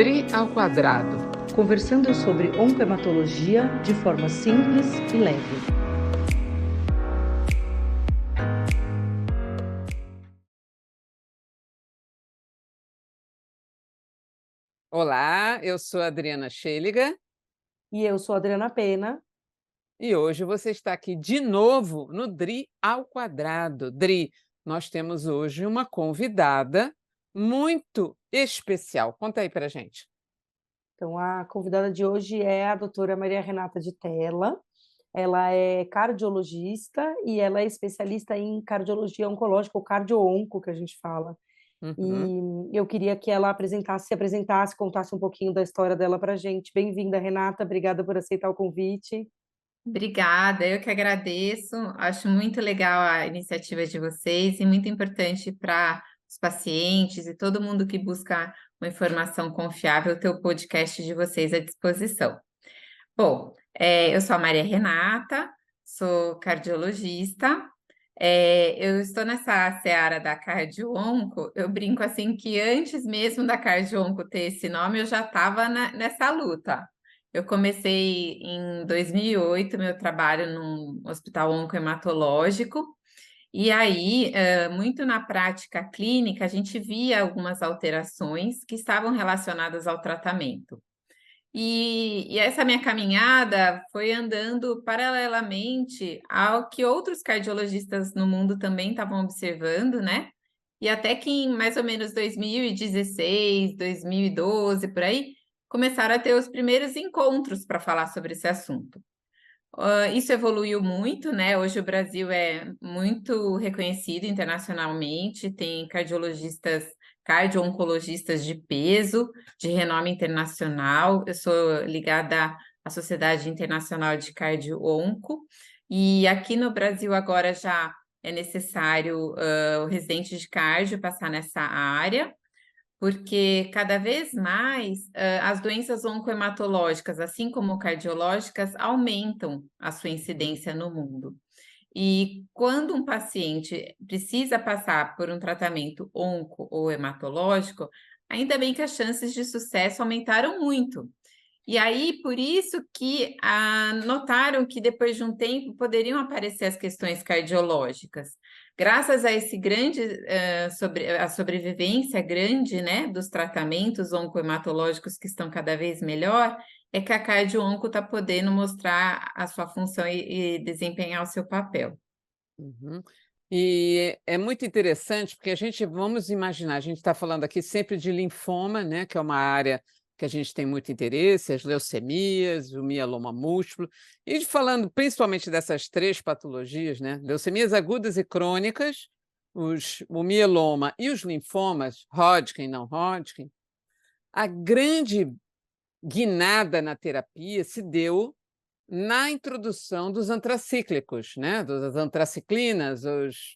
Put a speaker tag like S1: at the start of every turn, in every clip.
S1: DRI ao quadrado.
S2: Conversando sobre oncohematologia de forma simples e leve.
S1: Olá, eu sou a Adriana Schelliger
S2: E eu sou a Adriana Pena.
S1: e hoje você está aqui de novo no DRI ao quadrado. DRI, nós temos hoje uma convidada muito especial. Conta aí pra gente.
S2: Então, a convidada de hoje é a doutora Maria Renata de Tella. Ela é cardiologista e ela é especialista em cardiologia oncológica, ou cardio-onco, que a gente fala.
S1: Uhum.
S2: E eu queria que ela se apresentasse, contasse um pouquinho da história dela para a gente. Bem-vinda, Renata. Obrigada por aceitar o convite.
S3: Obrigada, eu que agradeço. Acho muito legal a iniciativa de vocês e muito importante para os pacientes e todo mundo que busca uma informação confiável, ter o podcast de vocês à disposição. Bom, eu sou a Maria Renata, sou cardiologista. Eu estou nessa seara da cardio-onco. Eu brinco assim que antes mesmo da cardio-onco ter esse nome, eu já estava nessa luta. Eu comecei em 2008 meu trabalho num hospital oncohematológico, e aí, muito na prática clínica, a gente via algumas alterações que estavam relacionadas ao tratamento. E essa minha caminhada foi andando paralelamente ao que outros cardiologistas no mundo também estavam observando, né? E até que em mais ou menos 2016, 2012, por aí, começaram a ter os primeiros encontros para falar sobre esse assunto. Isso evoluiu muito, né? Hoje o Brasil é muito reconhecido internacionalmente, tem cardiologistas, cardio-oncologistas de peso, de renome internacional. Eu sou ligada à Sociedade Internacional de Cardio-Onco, e aqui no Brasil agora já é necessário o residente de cardio passar nessa área, porque cada vez mais as doenças oncohematológicas, assim como cardiológicas, aumentam a sua incidência no mundo. E quando um paciente precisa passar por um tratamento onco ou hematológico, ainda bem que as chances de sucesso aumentaram muito. E aí, por isso que notaram que depois de um tempo poderiam aparecer as questões cardiológicas. Graças a esse grande, a sobrevivência grande, né, dos tratamentos oncohematológicos que estão cada vez melhor, é que a cardio-onco está podendo mostrar a sua função e desempenhar o seu papel.
S1: Uhum. E é muito interessante porque vamos imaginar, a gente está falando aqui sempre de linfoma, né, que é uma área que a gente tem muito interesse, as leucemias, o mieloma múltiplo, e falando principalmente dessas três patologias, né, leucemias agudas e crônicas, o mieloma e os linfomas, Hodgkin, não Hodgkin, a grande guinada na terapia se deu na introdução dos antracíclicos, né, das antraciclinas,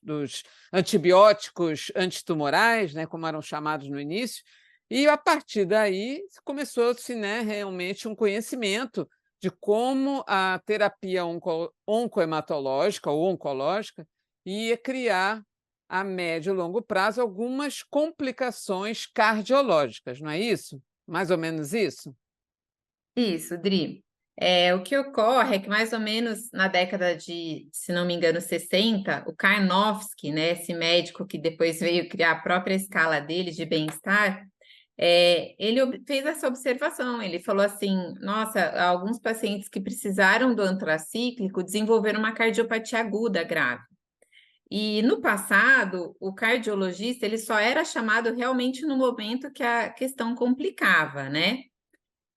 S1: dos antibióticos antitumorais, né, como eram chamados no início, e a partir daí começou-se, né, realmente um conhecimento de como a terapia oncohematológica ou oncológica ia criar a médio e longo prazo algumas complicações cardiológicas, não é isso? Mais ou menos isso?
S3: Isso, Dri. O que ocorre é que mais ou menos na década de, se não me engano, 60, o Karnofsky, né, esse médico que depois veio criar a própria escala dele de bem-estar, ele fez essa observação. Ele falou assim: nossa, alguns pacientes que precisaram do antracíclico desenvolveram uma cardiopatia aguda grave. E no passado, o cardiologista ele só era chamado realmente no momento que a questão complicava, né?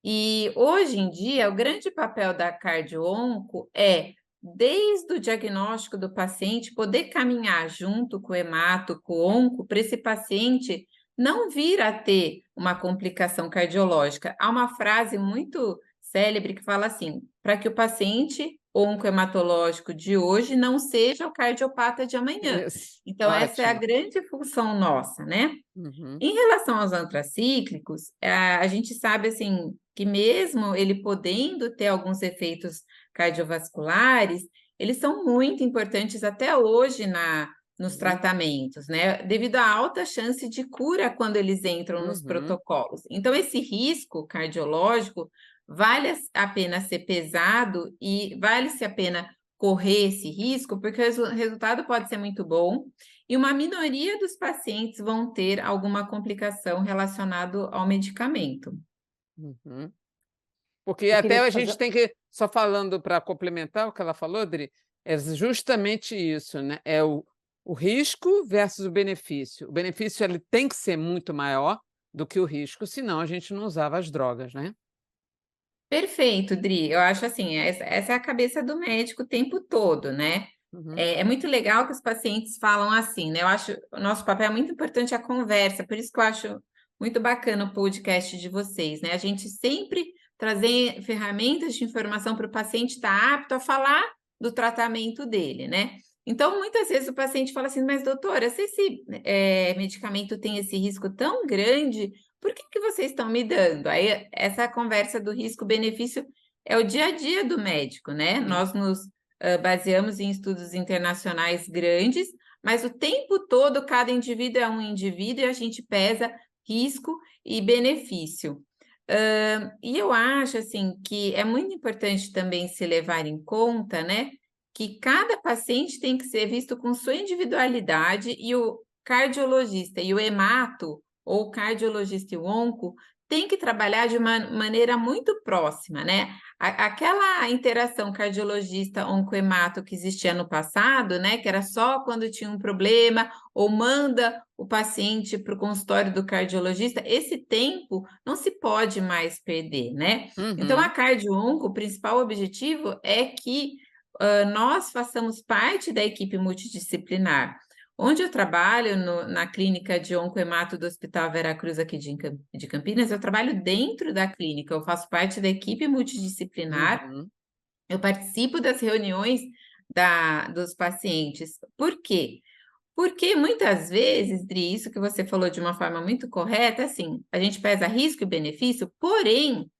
S3: E hoje em dia, o grande papel da cardio-onco é, desde o diagnóstico do paciente, poder caminhar junto com o hemato, com o onco, para esse paciente não vir a ter uma complicação cardiológica. Há uma frase muito célebre que fala assim: para que o paciente oncohematológico de hoje não seja o cardiopata de amanhã.
S1: Isso.
S3: Então, essa é a
S1: Ótimo.
S3: grande função nossa, né?
S1: Uhum.
S3: Em relação aos antracíclicos, a gente sabe assim que mesmo ele podendo ter alguns efeitos cardiovasculares, eles são muito importantes até hoje na nos tratamentos, né? Devido à alta chance de cura quando eles entram nos protocolos. Então, esse risco cardiológico vale a pena ser pesado e vale-se a pena correr esse risco, porque o resultado pode ser muito bom e uma minoria dos pacientes vão ter alguma complicação relacionada ao medicamento.
S1: Uhum. Porque
S2: Eu
S1: até
S2: queria
S1: a
S2: te
S1: gente
S2: fazer...
S1: tem que, só falando para complementar o que ela falou, Dri, é justamente isso, né? É o risco versus o benefício. O benefício ele tem que ser muito maior do que o risco, senão a gente não usava as drogas, né?
S3: Perfeito, Dri. Eu acho assim, essa é a cabeça do médico o tempo todo, né?
S1: Uhum.
S3: É muito legal que os pacientes falam assim, né? Eu acho o nosso papel é muito importante a conversa, por isso que eu acho muito bacana o podcast de vocês, né? A gente sempre trazer ferramentas de informação para o paciente estar apto a falar do tratamento dele, né? Então, muitas vezes o paciente fala assim, mas doutora, se esse medicamento tem esse risco tão grande, por que vocês estão me dando? Aí, essa conversa do risco-benefício é o dia a dia do médico, né? Nós nos baseamos em estudos internacionais grandes, mas o tempo todo cada indivíduo é um indivíduo e a gente pesa risco e benefício. E eu acho assim que é muito importante também se levar em conta, né, que cada paciente tem que ser visto com sua individualidade e o cardiologista e o hemato, ou o cardiologista e o onco, tem que trabalhar de uma maneira muito próxima, né? Aquela interação cardiologista-oncohemato que existia no passado, né, que era só quando tinha um problema, ou manda o paciente para o consultório do cardiologista, esse tempo não se pode mais perder, né? Então, a cardio-onco, o principal objetivo é que nós façamos parte da equipe multidisciplinar. Onde eu trabalho, na clínica de oncohemato do Hospital Veracruz aqui de Campinas, eu trabalho dentro da clínica, eu faço parte da equipe multidisciplinar, eu participo das reuniões dos pacientes. Por quê? Porque muitas vezes, Dri, isso que você falou de uma forma muito correta, assim, a gente pesa risco e benefício, porém,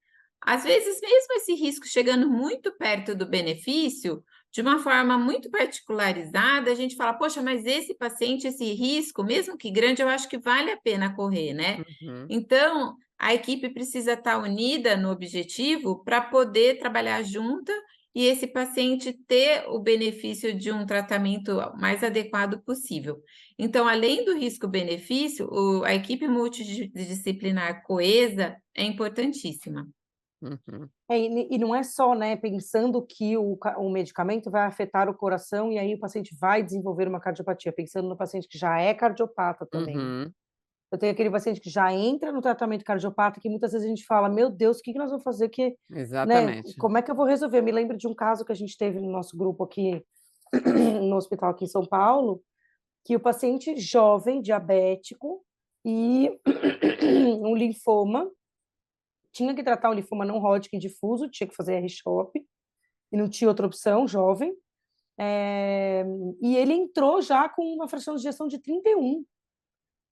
S3: às vezes, mesmo esse risco chegando muito perto do benefício, de uma forma muito particularizada, a gente fala, poxa, mas esse paciente, esse risco, mesmo que grande, eu acho que vale a pena correr, né? Então, a equipe precisa estar unida no objetivo para poder trabalhar junta e esse paciente ter o benefício de um tratamento mais adequado possível. Então, além do risco-benefício, a equipe multidisciplinar coesa é importantíssima.
S2: E não é só, né, pensando que o medicamento vai afetar o coração e aí o paciente vai desenvolver uma cardiopatia, pensando no paciente que já é cardiopata também. Eu tenho aquele paciente que já entra no tratamento cardiopata que muitas vezes a gente fala, meu Deus, o que nós vamos fazer que, né,
S1: Exatamente.
S2: como é que eu vou resolver? Eu me lembro de um caso que a gente teve no nosso grupo aqui, no hospital aqui em São Paulo, que o paciente jovem, diabético e um linfoma, tinha que tratar um linfoma não Hodgkin difuso, tinha que fazer R-CHOP, e não tinha outra opção, jovem. E ele entrou já com uma fração de ejeção de 31.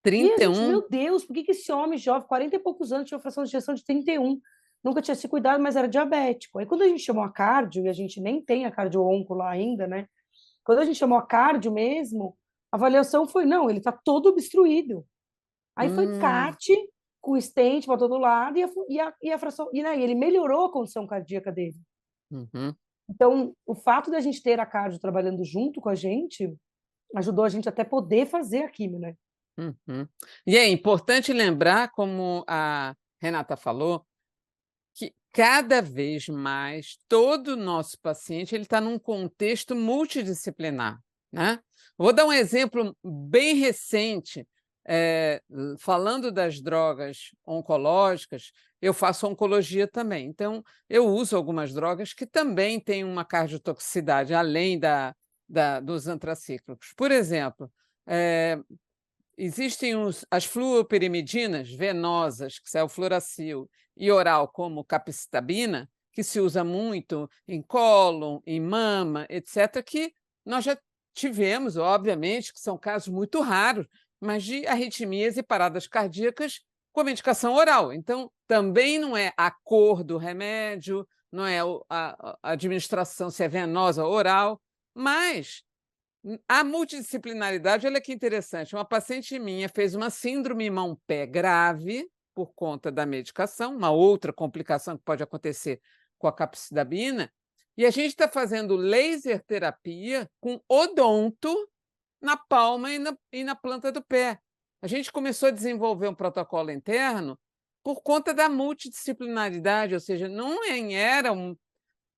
S2: E a gente, meu Deus, por que esse homem jovem, 40 e poucos anos, tinha uma fração de ejeção de 31? Nunca tinha se cuidado, mas era diabético. Aí quando a gente chamou a cardio, e a gente nem tem a cardio-onco lá ainda, né? Quando a gente chamou a cardio mesmo, a avaliação foi, não, ele está todo obstruído. Aí foi CAT, com stent para todo lado, e a fração, né, ele melhorou a condição cardíaca dele. Então, o fato de a gente ter a cardio trabalhando junto com a gente, ajudou a gente até poder fazer a quimio, né?
S1: E é importante lembrar, como a Renata falou, que cada vez mais todo o nosso paciente ele está num contexto multidisciplinar, né? Vou dar um exemplo bem recente, falando das drogas oncológicas, eu faço oncologia também, então eu uso algumas drogas que também têm uma cardiotoxicidade, além dos antracíclicos. Por exemplo, existem as fluoperimidinas venosas, que é o fluoracil, e oral, como capecitabina, que se usa muito em cólon, em mama, etc., que nós já tivemos, obviamente, que são casos muito raros, mas de arritmias e paradas cardíacas com a medicação oral. Então, também não é a cor do remédio, não é a administração se é venosa ou oral, mas A multidisciplinaridade, olha que interessante, uma paciente minha fez uma síndrome mão-pé grave por conta da medicação, uma outra complicação que pode acontecer com a capecitabina, e a gente está fazendo laser terapia com odonto na palma e na planta do pé. A gente começou a desenvolver um protocolo interno por conta da multidisciplinaridade, ou seja, não era um.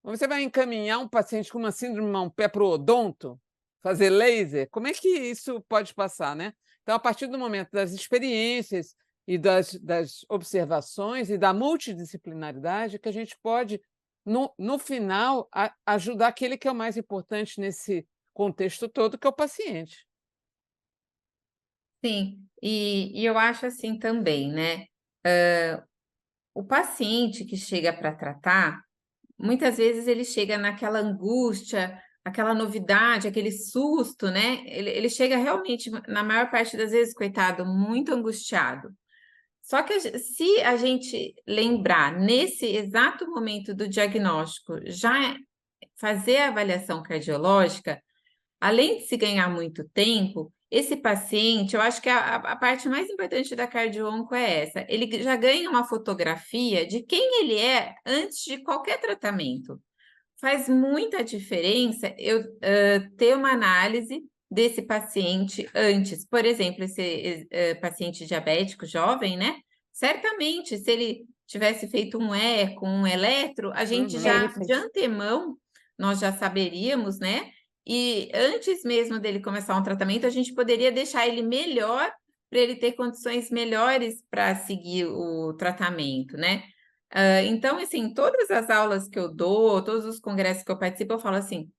S1: Você vai encaminhar um paciente com uma síndrome mão-pé para o odonto, fazer laser? Como é que isso pode passar, né? Então, a partir do momento das experiências e das observações e da multidisciplinaridade, que a gente pode, no final, ajudar aquele que é o mais importante nesse contexto todo, que é o paciente.
S3: Sim, e eu acho assim também, né? O paciente que chega para tratar, muitas vezes ele chega naquela angústia, aquela novidade, aquele susto, né? Ele chega realmente, na maior parte das vezes, coitado, muito angustiado. Só que se a gente lembrar, nesse exato momento do diagnóstico, já fazer a avaliação cardiológica, além de se ganhar muito tempo, esse paciente, eu acho que a parte mais importante da cardio-onco é essa, ele já ganha uma fotografia de quem ele é antes de qualquer tratamento. Faz muita diferença eu ter uma análise desse paciente antes. Por exemplo, esse paciente diabético jovem, né? Certamente, se ele tivesse feito um eco, um eletro, a gente
S1: Uhum.
S3: já, de antemão, nós já saberíamos, né? E antes mesmo dele começar um tratamento, a gente poderia deixar ele melhor para ele ter condições melhores para seguir o tratamento, né? Então, assim, todas as aulas que eu dou, todos os congressos que eu participo, eu falo assim: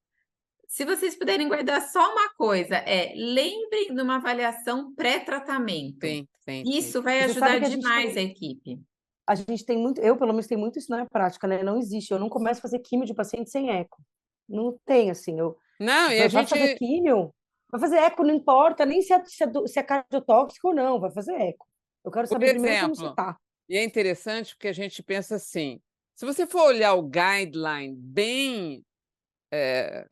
S3: se vocês puderem guardar só uma coisa, lembrem de uma avaliação pré-tratamento.
S1: Sim, sim, sim.
S3: Isso vai
S2: Você sabe
S3: ajudar
S2: que
S3: demais a equipe.
S2: a gente tem muito, eu pelo menos tenho muito isso na prática, né? Não existe, eu não começo a fazer químio de paciente sem eco. Não tem, assim,
S1: Não, e a
S2: vai fazer
S1: gente.
S2: químio, vai fazer eco, não importa nem se é cardiotóxico ou não, vai fazer eco. Eu quero
S1: Por
S2: saber primeiro como você
S1: exemplo,
S2: tá.
S1: e é interessante porque a gente pensa assim, se você for olhar o guideline bem,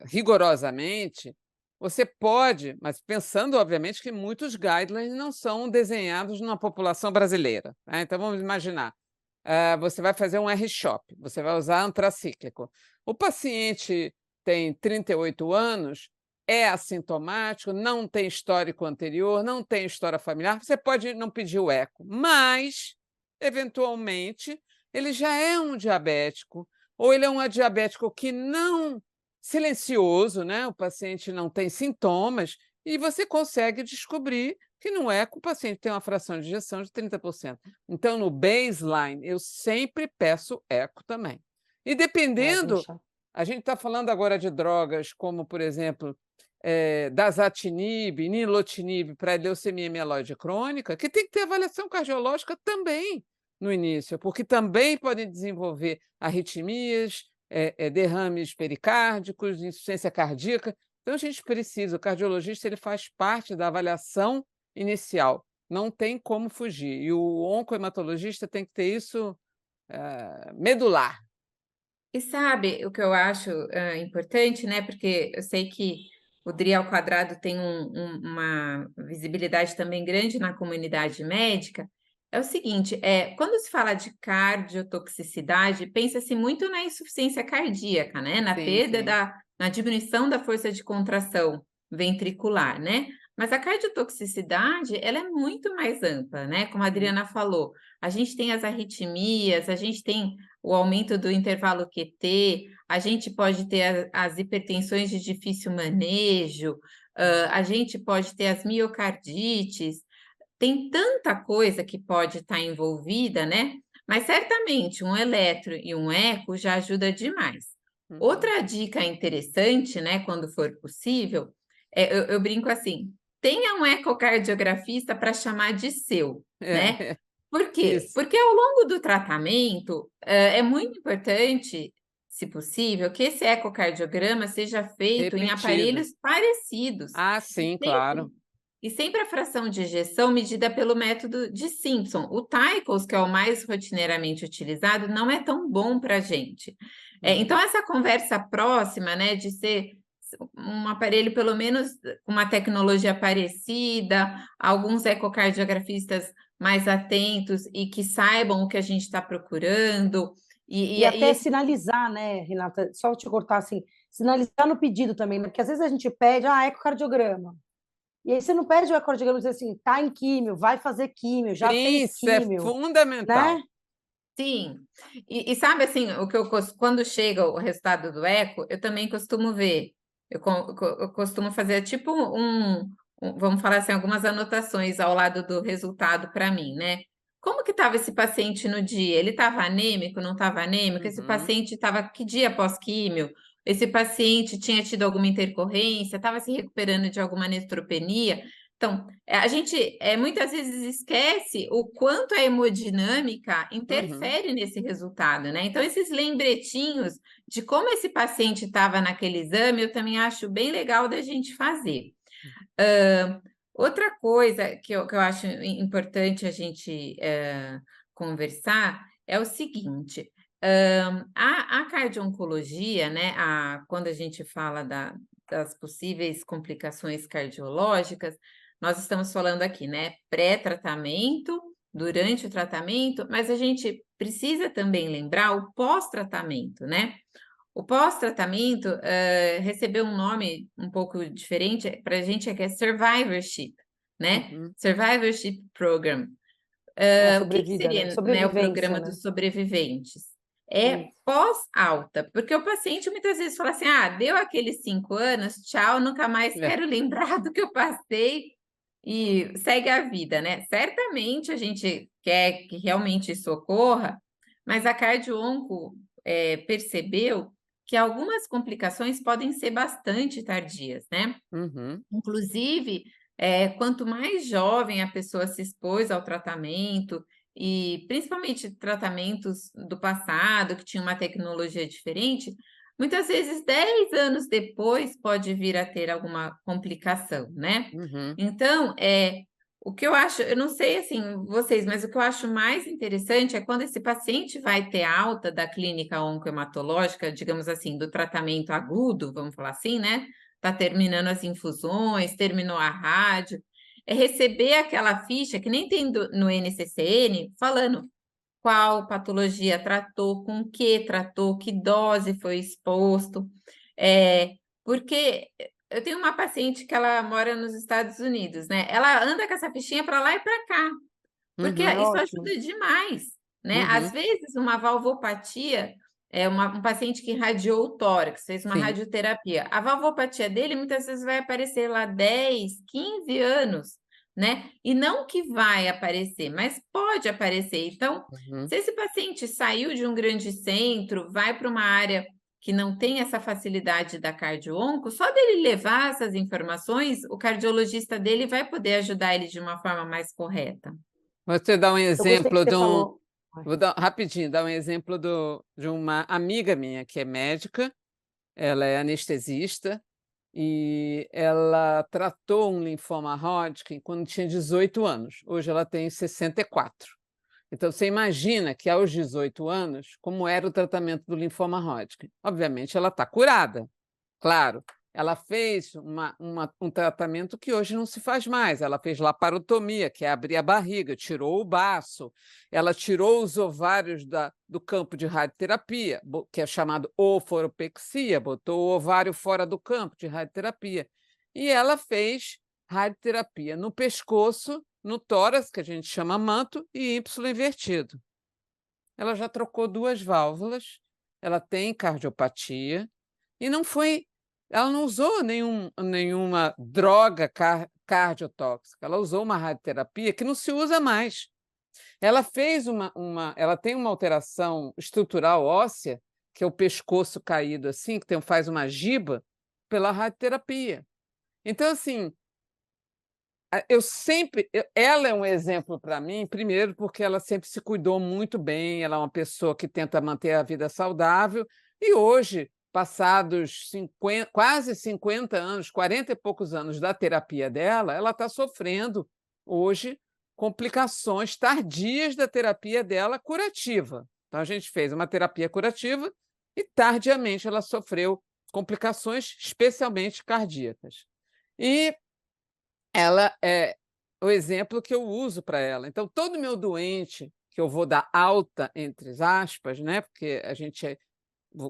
S1: rigorosamente, você pode, mas pensando obviamente que muitos guidelines não são desenhados numa população brasileira, né, então vamos imaginar, você vai fazer um R-CHOP, você vai usar antracíclico. O paciente tem 38 anos, é assintomático, não tem histórico anterior, não tem história familiar, você pode não pedir o eco, mas, eventualmente, ele já é um diabético, ou ele é um diabético que não silencioso, né, o paciente não tem sintomas, e você consegue descobrir que no eco o paciente tem uma fração de ejeção de 30%. Então, no baseline, eu sempre peço eco também. E dependendo,
S2: Deixa.
S1: a gente está falando agora de drogas como, por exemplo, dasatinib, nilotinib para leucemia mieloide crônica, que tem que ter avaliação cardiológica também no início, porque também podem desenvolver arritmias, derrames pericárdicos, insuficiência cardíaca. Então, a gente precisa, o cardiologista ele faz parte da avaliação inicial, não tem como fugir. E o oncohematologista tem que ter isso medular.
S3: E sabe o que eu acho importante, né? Porque eu sei que o DRI ao quadrado tem uma visibilidade também grande na comunidade médica. É o seguinte, quando se fala de cardiotoxicidade, pensa-se muito na insuficiência cardíaca, né? Na
S1: Sim,
S3: perda
S1: sim.
S3: na diminuição da força de contração ventricular, né? Mas a cardiotoxicidade, ela é muito mais ampla, né? Como a Adriana falou, a gente tem as arritmias, a gente tem o aumento do intervalo QT, a gente pode ter as hipertensões de difícil manejo, a gente pode ter as miocardites, tem tanta coisa que pode estar envolvida, né? Mas certamente um eletro e um eco já ajuda demais.
S1: Uhum.
S3: Outra dica interessante, né, quando for possível, eu brinco assim, tenha um ecocardiografista para chamar de seu, né? Por quê?
S1: Isso.
S3: Porque ao longo do tratamento, é muito importante, se possível, que esse ecocardiograma seja feito em
S1: Repetido.
S3: aparelhos parecidos.
S1: Ah,
S3: E
S1: sim,
S3: sempre,
S1: claro.
S3: e sempre a fração de ejeção medida pelo método de Simpson. O Tycos, que é o mais rotineiramente utilizado, não é tão bom para a gente. Então, essa conversa próxima, né, de ser um aparelho, pelo menos com uma tecnologia parecida, alguns ecocardiografistas mais atentos e que saibam o que a gente está procurando.
S2: E até sinalizar, né, Renata? Só te cortar assim, sinalizar no pedido também, né? Porque às vezes a gente pede, ecocardiograma. E aí você não pede o ecocardiograma e diz assim, tá em químio, vai fazer químio, já fez
S1: Isso é
S2: químio,
S1: fundamental.
S2: né?
S3: Sim, e sabe assim, o que quando chega o resultado do eco, eu também costumo ver, eu costumo fazer tipo vamos falar assim, algumas anotações ao lado do resultado para mim, né? Como que estava esse paciente no dia? Ele estava anêmico, não estava anêmico? Esse paciente estava que dia pós-químio? Esse paciente tinha tido alguma intercorrência? Estava se recuperando de alguma neutropenia? Então, a gente muitas vezes esquece o quanto a hemodinâmica interfere nesse resultado, né? Então, esses lembretinhos de como esse paciente estava naquele exame, eu também acho bem legal da gente fazer. Outra coisa que eu acho importante a gente conversar é o seguinte: a cardio-oncologia, né? Quando a gente fala das possíveis complicações cardiológicas, nós estamos falando aqui, né? Pré-tratamento, durante o tratamento, mas a gente precisa também lembrar o pós-tratamento, né? O pós-tratamento recebeu um nome um pouco diferente para a gente, que é survivorship, né? Survivorship Program. O que seria,
S2: né?
S3: né, o programa
S2: né?
S3: dos sobreviventes? É pós-alta, porque o paciente muitas vezes fala assim, deu aqueles 5 anos, tchau, nunca mais quero lembrar do que eu passei, e segue a vida, né? Certamente a gente quer que realmente isso ocorra, mas a cardio-onco percebeu que algumas complicações podem ser bastante tardias, né? Inclusive, quanto mais jovem a pessoa se expôs ao tratamento, e principalmente tratamentos do passado, que tinham uma tecnologia diferente, muitas vezes 10 anos depois pode vir a ter alguma complicação, né? Então, o que eu acho, eu não sei assim vocês, mas o que eu acho mais interessante é quando esse paciente vai ter alta da clínica oncohematológica, digamos assim, do tratamento agudo, vamos falar assim, né? Está terminando as infusões, terminou a rádio, é receber aquela ficha que nem tem no NCCN, falando qual patologia tratou, com que tratou, que dose foi exposto. Porque eu tenho uma paciente que ela mora nos Estados Unidos, né? Ela anda com essa fichinha para lá e para cá, porque isso ajuda demais, né? Às vezes, uma valvopatia um paciente que irradiou o tórax, fez uma radioterapia. A valvopatia dele muitas vezes vai aparecer lá 10, 15 anos, né? E não que vai aparecer, mas pode aparecer. Então, se esse paciente saiu de um grande centro, vai para uma área que não tem essa facilidade da cardio-onco, só dele levar essas informações, o cardiologista dele vai poder ajudar ele de uma forma mais correta.
S1: Você dá um exemplo de
S2: falou.
S1: Vou dar rapidinho, dar um exemplo de uma amiga minha que é médica, ela é anestesista e ela tratou um linfoma Hodgkin quando tinha 18 anos. Hoje ela tem 64. Então, você imagina que aos 18 anos, como era o tratamento do linfoma Hodgkin? Obviamente, ela está curada, claro. Ela fez um tratamento que hoje não se faz mais. Ela fez laparotomia, que é abrir a barriga, tirou o baço, ela tirou os ovários do campo de radioterapia, que é chamado oforopexia, botou o ovário fora do campo de radioterapia. E ela fez radioterapia no pescoço, no tórax, que a gente chama manto, e Y invertido. Ela já trocou 2 válvulas, ela tem cardiopatia, e ela não usou nenhuma droga cardiotóxica, ela usou uma radioterapia que não se usa mais. Ela fez ela tem uma alteração estrutural óssea, que é o pescoço caído assim, que faz uma giba, pela radioterapia. Então, assim, ela é um exemplo para mim, primeiro, porque ela sempre se cuidou muito bem, ela é uma pessoa que tenta manter a vida saudável, e hoje, passados quase 50 anos, 40 e poucos anos da terapia dela, ela está sofrendo hoje complicações tardias da terapia dela curativa. Então, a gente fez uma terapia curativa e tardiamente ela sofreu complicações, especialmente cardíacas. E ela é o exemplo que eu uso para ela. Então, todo meu doente que eu vou dar alta, entre aspas, né, porque a gente,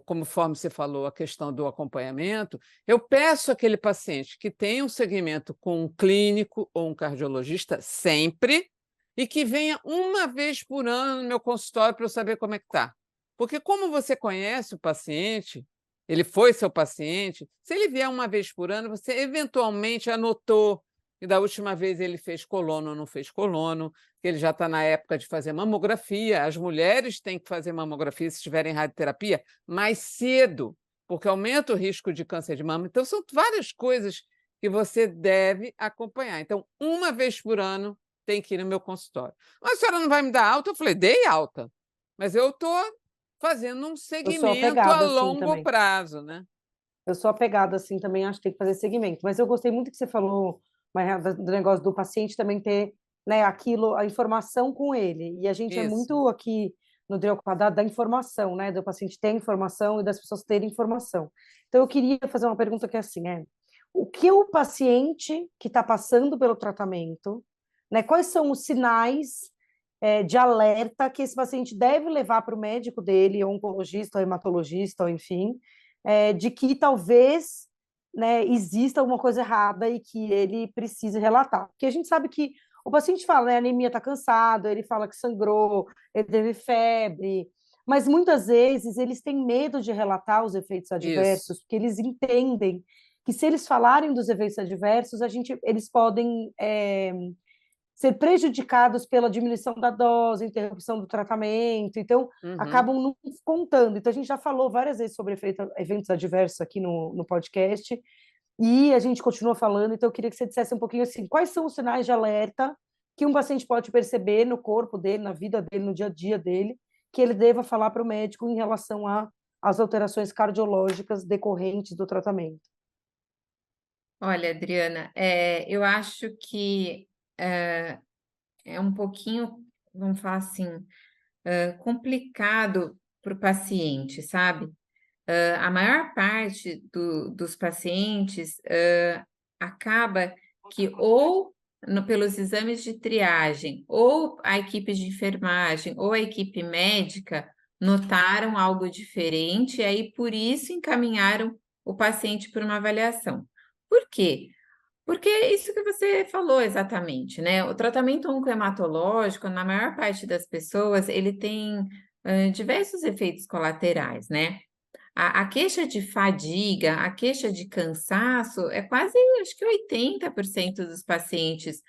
S1: conforme você falou, a questão do acompanhamento, eu peço àquele paciente que tenha um segmento com um clínico ou um cardiologista sempre e que venha uma vez por ano no meu consultório para eu saber como é que está. Porque como você conhece o paciente, ele foi seu paciente, se ele vier uma vez por ano, você eventualmente anotou e da última vez ele fez colono ou não fez colono, que ele já está na época de fazer mamografia. As mulheres têm que fazer mamografia se tiverem radioterapia mais cedo, porque aumenta o risco de câncer de mama. Então, são várias coisas que você deve acompanhar. Então, uma vez por ano tem que ir no meu consultório. Mas a senhora não vai me dar alta? Eu falei, dei alta, mas eu estou fazendo um
S2: Eu sou
S1: segmento a
S2: apegada assim
S1: longo
S2: também.
S1: prazo, né?
S2: Eu sou apegada assim também, acho que tem que fazer segmento. Mas eu gostei muito que você falou, Maria, do negócio do paciente também ter, né, aquilo, a informação com ele. E a gente é
S1: Isso.
S2: muito aqui no Dre ao Quadrado da informação, né? Do paciente ter informação e das pessoas terem informação. Então eu queria fazer uma pergunta que é assim, o que o paciente que está passando pelo tratamento, né? Quais são os sinais de alerta que esse paciente deve levar para o médico dele, ou oncologista, ou hematologista, ou enfim, de que talvez, né, exista alguma coisa errada e que ele precise relatar. Porque a gente sabe que o paciente fala, né, a anemia está cansado, ele fala que sangrou, ele teve febre, mas muitas vezes eles têm medo de relatar os efeitos
S1: Isso.
S2: adversos, porque eles entendem que se eles falarem dos efeitos adversos, eles podem ser prejudicados pela diminuição da dose, interrupção do tratamento, então acabam não contando. Então a gente já falou várias vezes sobre eventos adversos aqui no podcast, e a gente continua falando, então eu queria que você dissesse um pouquinho assim, quais são os sinais de alerta que um paciente pode perceber no corpo dele, na vida dele, no dia a dia dele, que ele deva falar para o médico em relação às alterações cardiológicas decorrentes do tratamento.
S3: Olha, Adriana, eu acho que é um pouquinho, vamos falar assim, complicado para o paciente, sabe? A maior parte dos pacientes acaba que ou pelos exames de triagem, ou a equipe de enfermagem, ou a equipe médica notaram algo diferente, e aí por isso encaminharam o paciente para uma avaliação. Por quê? Porque é isso que você falou exatamente, né? O tratamento oncohematológico, na maior parte das pessoas, ele tem diversos efeitos colaterais, né? A queixa de fadiga, a queixa de cansaço, é quase, acho que 80% dos pacientes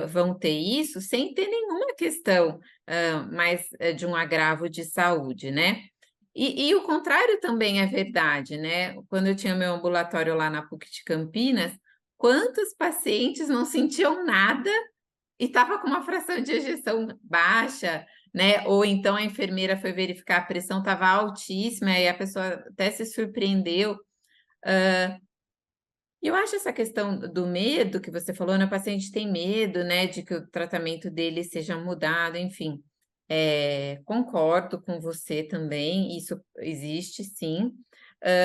S3: vão ter isso sem ter nenhuma questão mais de um agravo de saúde, né? E o contrário também é verdade, né? Quando eu tinha meu ambulatório lá na PUC de Campinas, quantos pacientes não sentiam nada e estava com uma fração de ejeção baixa, né? Ou então a enfermeira foi verificar, a pressão estava altíssima e a pessoa até se surpreendeu. Eu acho essa questão do medo que você falou, né? O paciente tem medo, né, de que o tratamento dele seja mudado, enfim. Concordo com você também, isso existe sim,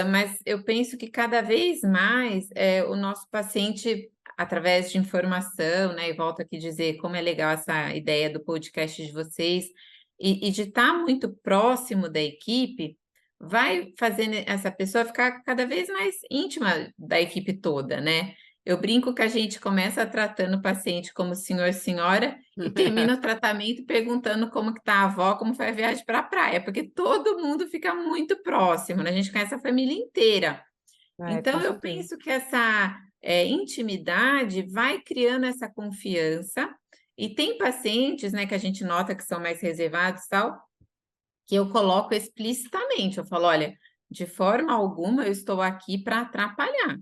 S3: mas eu penso que cada vez mais o nosso paciente, através de informação, né, e volto aqui a dizer como é legal essa ideia do podcast de vocês, e de estar muito próximo da equipe, vai fazendo essa pessoa ficar cada vez mais íntima da equipe toda, né? Eu brinco que a gente começa tratando o paciente como senhor, senhora, e termina o tratamento perguntando como que tá a avó, como foi a viagem para a praia, porque todo mundo fica muito próximo, né? A gente conhece a família inteira. Então,
S2: Com
S3: eu
S2: certeza.
S3: penso que essa intimidade vai criando essa confiança, e tem pacientes, né, que a gente nota que são mais reservados e tal, que eu coloco explicitamente, eu falo, olha, de forma alguma eu estou aqui para atrapalhar,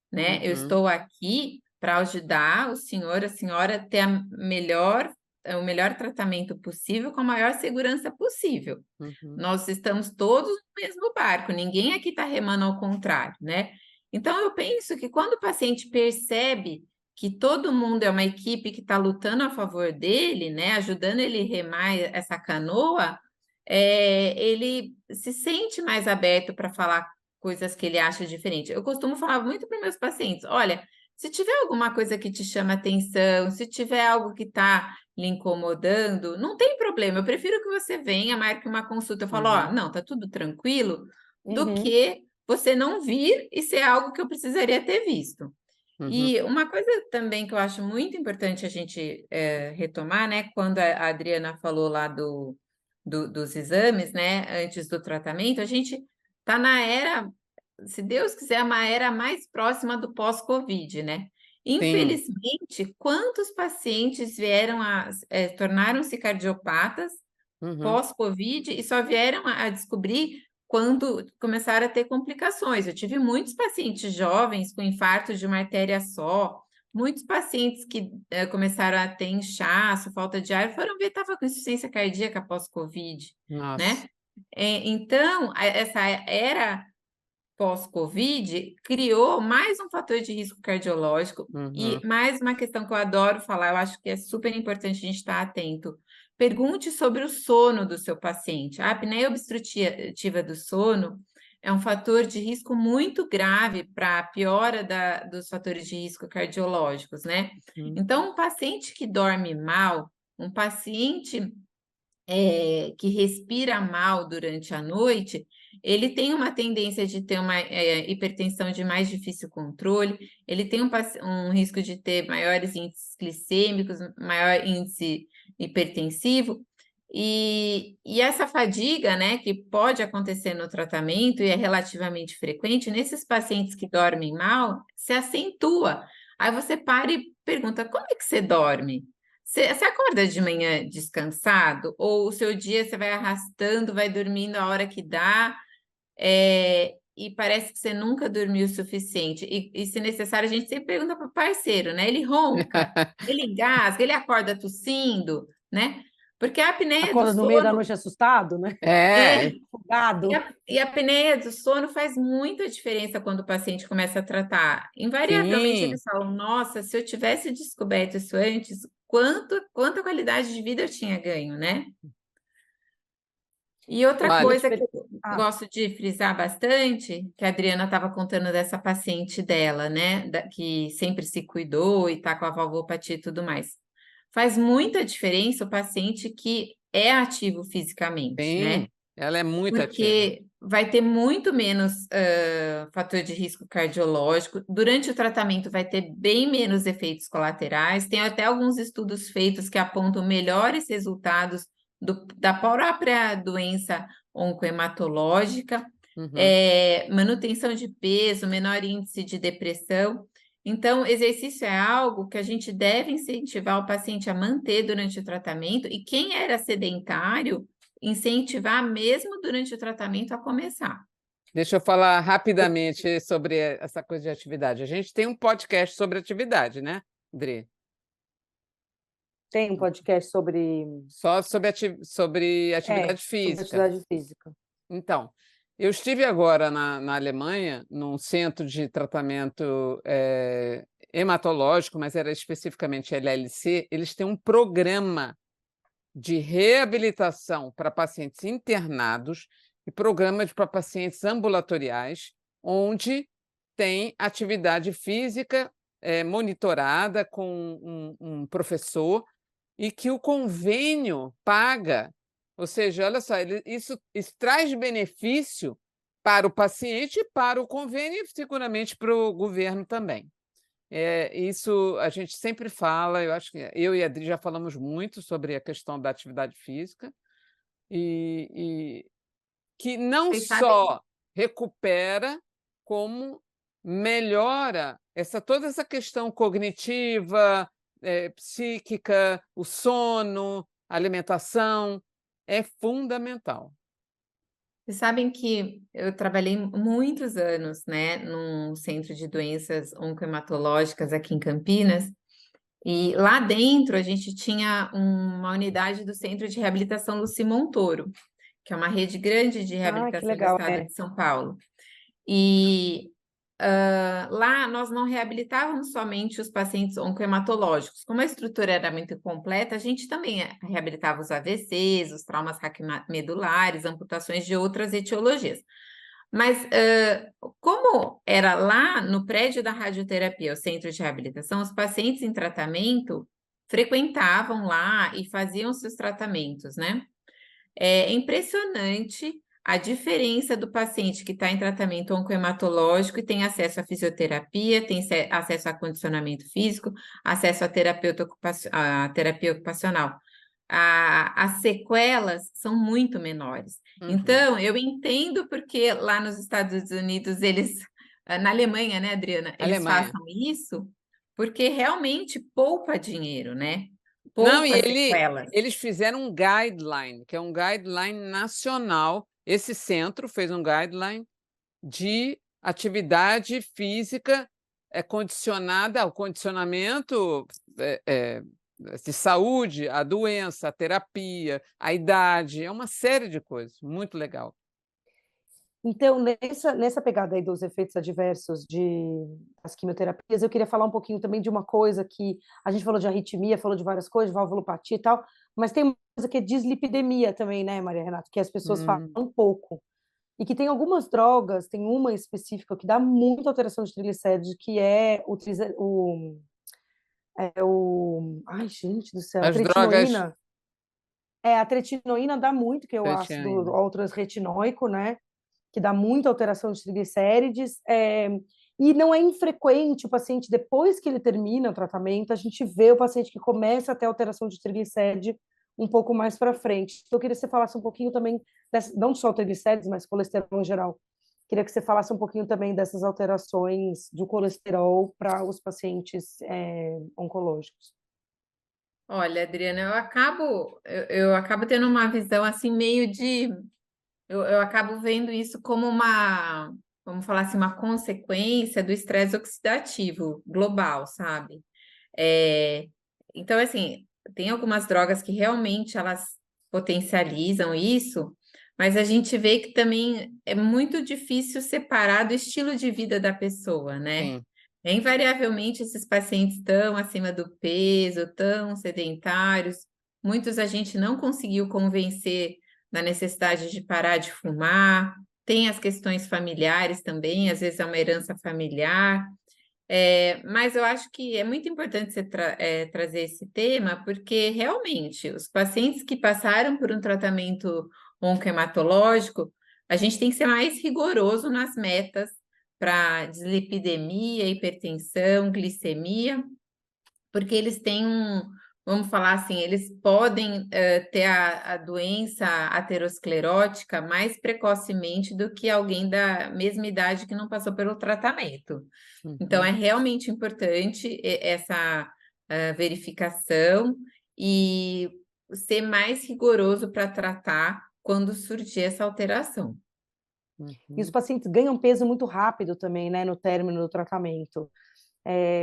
S3: né? Eu estou aqui para ajudar o senhor, a senhora a ter o melhor tratamento possível com a maior segurança possível. Nós estamos todos no mesmo barco, ninguém aqui está remando ao contrário, né? Então, eu penso que quando o paciente percebe que todo mundo é uma equipe que está lutando a favor dele, né, ajudando ele a remar essa canoa, ele se sente mais aberto para falar coisas que ele acha diferente. Eu costumo falar muito para meus pacientes, olha, se tiver alguma coisa que te chama atenção, se tiver algo que está lhe incomodando, não tem problema, eu prefiro que você venha, marque uma consulta, eu falo, ó, não, tá tudo tranquilo, do que você não vir e ser algo que eu precisaria ter visto. E uma coisa também que eu acho muito importante a gente retomar, né, quando a Adriana falou lá dos exames, né, antes do tratamento, a gente está na era, se Deus quiser, uma era mais próxima do pós-Covid, né? Infelizmente, quantos pacientes vieram tornaram-se cardiopatas pós-Covid e só vieram a descobrir quando começaram a ter complicações. Eu tive muitos pacientes jovens com infarto de uma artéria só, muitos pacientes que começaram a ter inchaço, falta de ar, foram ver, estava com insuficiência cardíaca pós-Covid, né? Então, essa era pós-Covid criou mais um fator de risco cardiológico e mais uma questão que eu adoro falar, eu acho que é super importante a gente estar atento. Pergunte sobre o sono do seu paciente. A apneia obstrutiva do sono é um fator de risco muito grave para a piora dos fatores de risco cardiológicos, né? Então, um paciente que dorme mal, um paciente que respira mal durante a noite, ele tem uma tendência de ter uma hipertensão de mais difícil controle, ele tem um risco de ter maiores índices glicêmicos, maior índice hipertensivo, e essa fadiga, né, que pode acontecer no tratamento e é relativamente frequente, nesses pacientes que dormem mal, se acentua. Aí você para e pergunta, como é que você dorme? Você acorda de manhã descansado? Ou o seu dia você vai arrastando, vai dormindo a hora que dá, e parece que você nunca dormiu o suficiente? E se necessário, a gente sempre pergunta para o parceiro, né? Ele ronca, ele engasga, ele acorda tossindo, né? Porque a apneia do
S2: Acorda no meio da noite assustado, né? Afogado.
S3: E a apneia do sono faz muita diferença quando o paciente começa a tratar. Invariavelmente eles falam, nossa, se eu tivesse descoberto isso antes, quanta qualidade de vida eu tinha ganho, né? E outra coisa que eu gosto de frisar bastante, que a Adriana estava contando dessa paciente dela, né? Que sempre se cuidou e está com a valvopatia e tudo mais. Faz muita diferença o paciente que é ativo fisicamente, né?
S1: Ela é muito ativa.
S3: Porque vai ter muito menos fator de risco cardiológico. Durante o tratamento vai ter bem menos efeitos colaterais. Tem até alguns estudos feitos que apontam melhores resultados da própria doença oncohematológica, manutenção de peso, menor índice de depressão. Então, exercício é algo que a gente deve incentivar o paciente a manter durante o tratamento, e quem era sedentário, incentivar mesmo durante o tratamento a começar.
S1: Deixa eu falar rapidamente sobre essa coisa de atividade. A gente tem um podcast sobre atividade, né, Dri?
S2: Tem um podcast sobre...
S1: Só sobre atividade física.
S2: Sobre atividade física.
S1: Então, eu estive agora na Alemanha, num centro de tratamento hematológico, mas era especificamente LLC. Eles têm um programa de reabilitação para pacientes internados e programa para pacientes ambulatoriais, onde tem atividade física monitorada com um professor e que o convênio paga. Ou seja, olha só, isso traz benefício para o paciente e para o convênio e seguramente para o governo também. Isso a gente sempre fala, eu acho que eu e a Adri já falamos muito sobre a questão da atividade física, e que não só recupera, como melhora toda essa questão cognitiva, psíquica, o sono, a alimentação, é fundamental.
S3: Vocês sabem que eu trabalhei muitos anos, né, num centro de doenças oncohematológicas aqui em Campinas, e lá dentro a gente tinha uma unidade do Centro de Reabilitação Luci Montoro, que é uma rede grande de reabilitação do estado de São Paulo. E lá nós não reabilitávamos somente os pacientes oncohematológicos. Como a estrutura era muito completa, a gente também reabilitava os AVCs, os traumas raquimedulares, amputações de outras etiologias. Mas como era lá no prédio da radioterapia, o centro de reabilitação, os pacientes em tratamento frequentavam lá e faziam seus tratamentos, né? É impressionante a diferença do paciente que está em tratamento oncohematológico e tem acesso à fisioterapia, tem acesso a condicionamento físico, acesso à à terapia ocupacional. As sequelas são muito menores.
S1: Uhum.
S3: Então, eu entendo porque lá nos Estados Unidos na Alemanha, né, Adriana, eles
S1: Alemanha.
S3: façam isso, porque realmente poupa dinheiro, né?
S1: Não, e
S3: Poupa sequelas.
S1: eles fizeram um guideline, que é um guideline nacional. Esse centro fez um guideline de atividade física condicionada ao condicionamento de saúde, a doença, a terapia, a idade, é uma série de coisas, muito legal.
S2: Então, nessa pegada aí dos efeitos adversos das quimioterapias, eu queria falar um pouquinho também de uma coisa que a gente falou de arritmia, falou de várias coisas, de valvulopatia e tal, mas tem uma coisa que é dislipidemia também, né, Maria Renata, que as pessoas falam um pouco. E que tem algumas drogas, tem uma específica que dá muita alteração de triglicérides, que é ai, gente do céu, a
S1: As drogas
S2: tretinoína. A tretinoína dá muito, que é o ácido
S1: creatinina.
S2: ultrasretinoico, né? Que dá muita alteração de triglicérides, e não é infrequente o paciente, depois que ele termina o tratamento, a gente vê o paciente que começa a ter alteração de triglicéride um pouco mais para frente. Então, eu queria que você falasse um pouquinho também, não só triglicérides, mas colesterol em geral. Queria que você falasse um pouquinho também dessas alterações do colesterol para os pacientes oncológicos.
S3: Olha, Adriana, eu acabo tendo uma visão assim meio de eu acabo vendo isso como vamos falar assim, uma consequência do estresse oxidativo global, sabe? É, então, assim, tem algumas drogas que realmente elas potencializam isso, mas a gente vê que também é muito difícil separar do estilo de vida da pessoa, né?
S1: Sim.
S3: Invariavelmente, esses pacientes estão acima do peso, tão sedentários. Muitos a gente não conseguiu convencer da necessidade de parar de fumar. Tem as questões familiares também, às vezes é uma herança familiar. Mas eu acho que é muito importante você trazer esse tema, porque realmente os pacientes que passaram por um tratamento oncohematológico, a gente tem que ser mais rigoroso nas metas para dislipidemia, hipertensão, glicemia, porque eles têm vamos falar assim, eles podem ter a doença aterosclerótica mais precocemente do que alguém da mesma idade que não passou pelo tratamento. Então, é realmente importante essa verificação e ser mais rigoroso para tratar quando surgir essa alteração.
S2: E os pacientes ganham peso muito rápido também, né, no término do tratamento.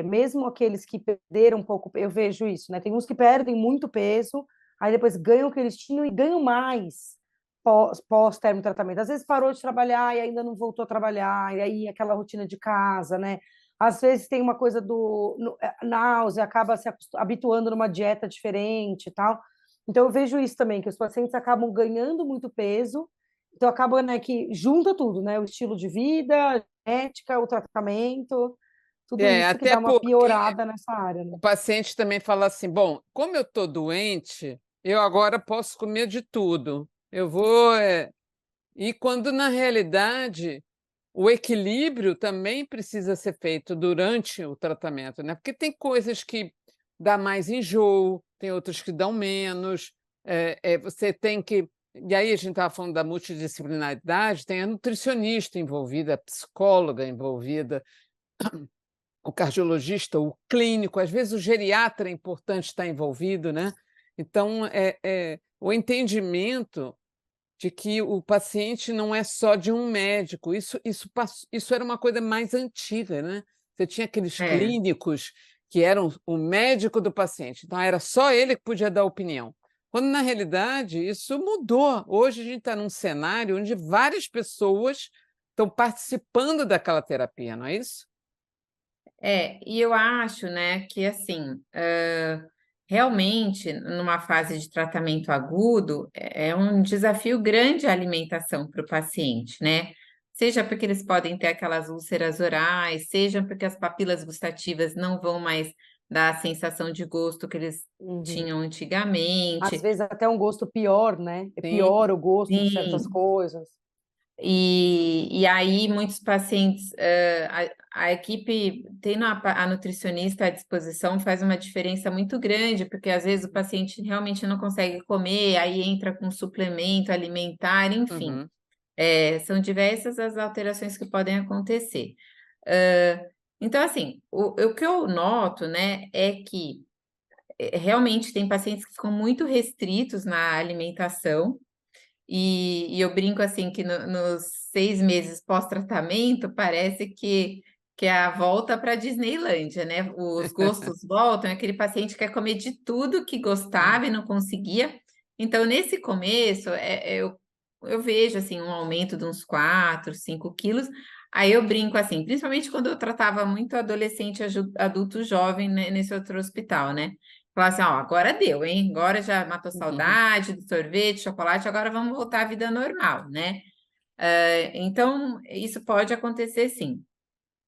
S2: Mesmo aqueles que perderam um pouco, eu vejo isso, né? Tem uns que perdem muito peso, aí depois ganham o que eles tinham e ganham mais pós-término do tratamento. Às vezes parou de trabalhar e ainda não voltou a trabalhar, e aí aquela rotina de casa, né? Às vezes tem uma coisa náusea, acaba se habituando numa dieta diferente e tal. Então eu vejo isso também, que os pacientes acabam ganhando muito peso, então acaba, né, que junta tudo, né? O estilo de vida, a genética, o tratamento, tudo isso que
S1: Até
S2: dá uma
S1: porque
S2: piorada nessa área,
S1: o
S2: né?
S1: paciente também fala assim: bom, como eu estou doente, eu agora posso comer de tudo. Eu vou. E quando, na realidade, o equilíbrio também precisa ser feito durante o tratamento, né? Porque tem coisas que dá mais enjoo, tem outras que dão menos. Você tem que. E aí a gente estava falando da multidisciplinaridade, tem a nutricionista envolvida, a psicóloga envolvida, o cardiologista, o clínico, às vezes o geriatra é importante estar envolvido, né? Então, o entendimento de que o paciente não é só de um médico, isso era uma coisa mais antiga, né? Você tinha aqueles
S3: É.
S1: clínicos que eram o médico do paciente, então era só ele que podia dar opinião. Quando, na realidade, isso mudou. Hoje a gente está num cenário onde várias pessoas estão participando daquela terapia, não é isso?
S3: E eu acho, né, que assim, realmente, numa fase de tratamento agudo, é um desafio grande a alimentação para o paciente, né? seja porque eles podem ter aquelas úlceras orais, seja porque as papilas gustativas não vão mais dar a sensação de gosto que eles
S2: Uhum.
S3: tinham
S2: Às
S3: antigamente.
S2: vezes até um gosto pior, né? É
S1: Sim.
S2: pior o gosto de certas
S3: Sim.
S2: coisas.
S3: E aí, muitos pacientes, a equipe tendo a nutricionista à disposição faz uma diferença muito grande, porque às vezes o paciente realmente não consegue comer, aí entra com suplemento alimentar, enfim.
S1: Uhum.
S3: São diversas as alterações que podem acontecer. Ah, então, assim, o que eu noto, né, é que realmente tem pacientes que ficam muito restritos na alimentação, e eu brinco assim que nos 6 meses pós-tratamento parece que é a volta para a Disneylândia, né? Os gostos voltam, aquele paciente quer comer de tudo que gostava e não conseguia. Então, nesse começo, eu vejo assim um aumento de uns 4, 5 quilos. Aí eu brinco assim, principalmente quando eu tratava muito adolescente, adulto jovem, né, nesse outro hospital, né? Falar assim, ó, agora deu, hein? Agora já matou saudade do sorvete, chocolate, agora vamos voltar à vida normal, né? Então, isso pode acontecer sim.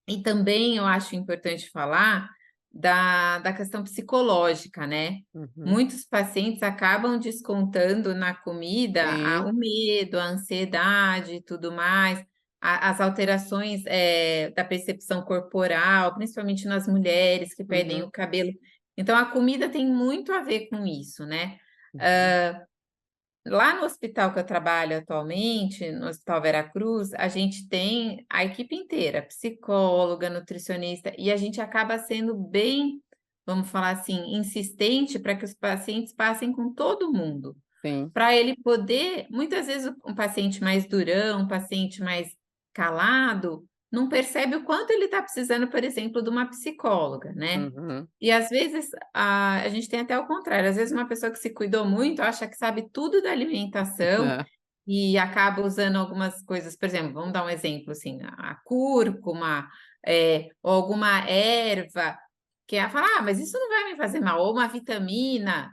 S3: E também eu acho importante falar da questão psicológica, né?
S1: Uhum.
S3: Muitos pacientes acabam descontando na comida
S1: Sim.
S3: o medo, a ansiedade e tudo mais, as alterações da percepção corporal, principalmente nas mulheres que perdem
S1: Uhum.
S3: o cabelo. Então, a comida tem muito a ver com isso, né?
S1: Uhum.
S3: Lá no hospital que eu trabalho atualmente, no Hospital Veracruz, a gente tem a equipe inteira, psicóloga, nutricionista, e a gente acaba sendo bem, vamos falar assim, insistente para que os pacientes passem com todo mundo,
S1: Sim.
S3: para ele poder, muitas vezes um paciente mais durão, um paciente mais calado, não percebe o quanto ele está precisando, por exemplo, de uma psicóloga, né?
S1: Uhum.
S3: E às vezes a gente tem até o contrário, às vezes uma pessoa que se cuidou muito acha que sabe tudo da alimentação
S1: É.
S3: e acaba usando algumas coisas, por exemplo, vamos dar um exemplo assim, a cúrcuma, ou alguma erva, que ela fala, mas isso não vai me fazer mal, ou uma vitamina.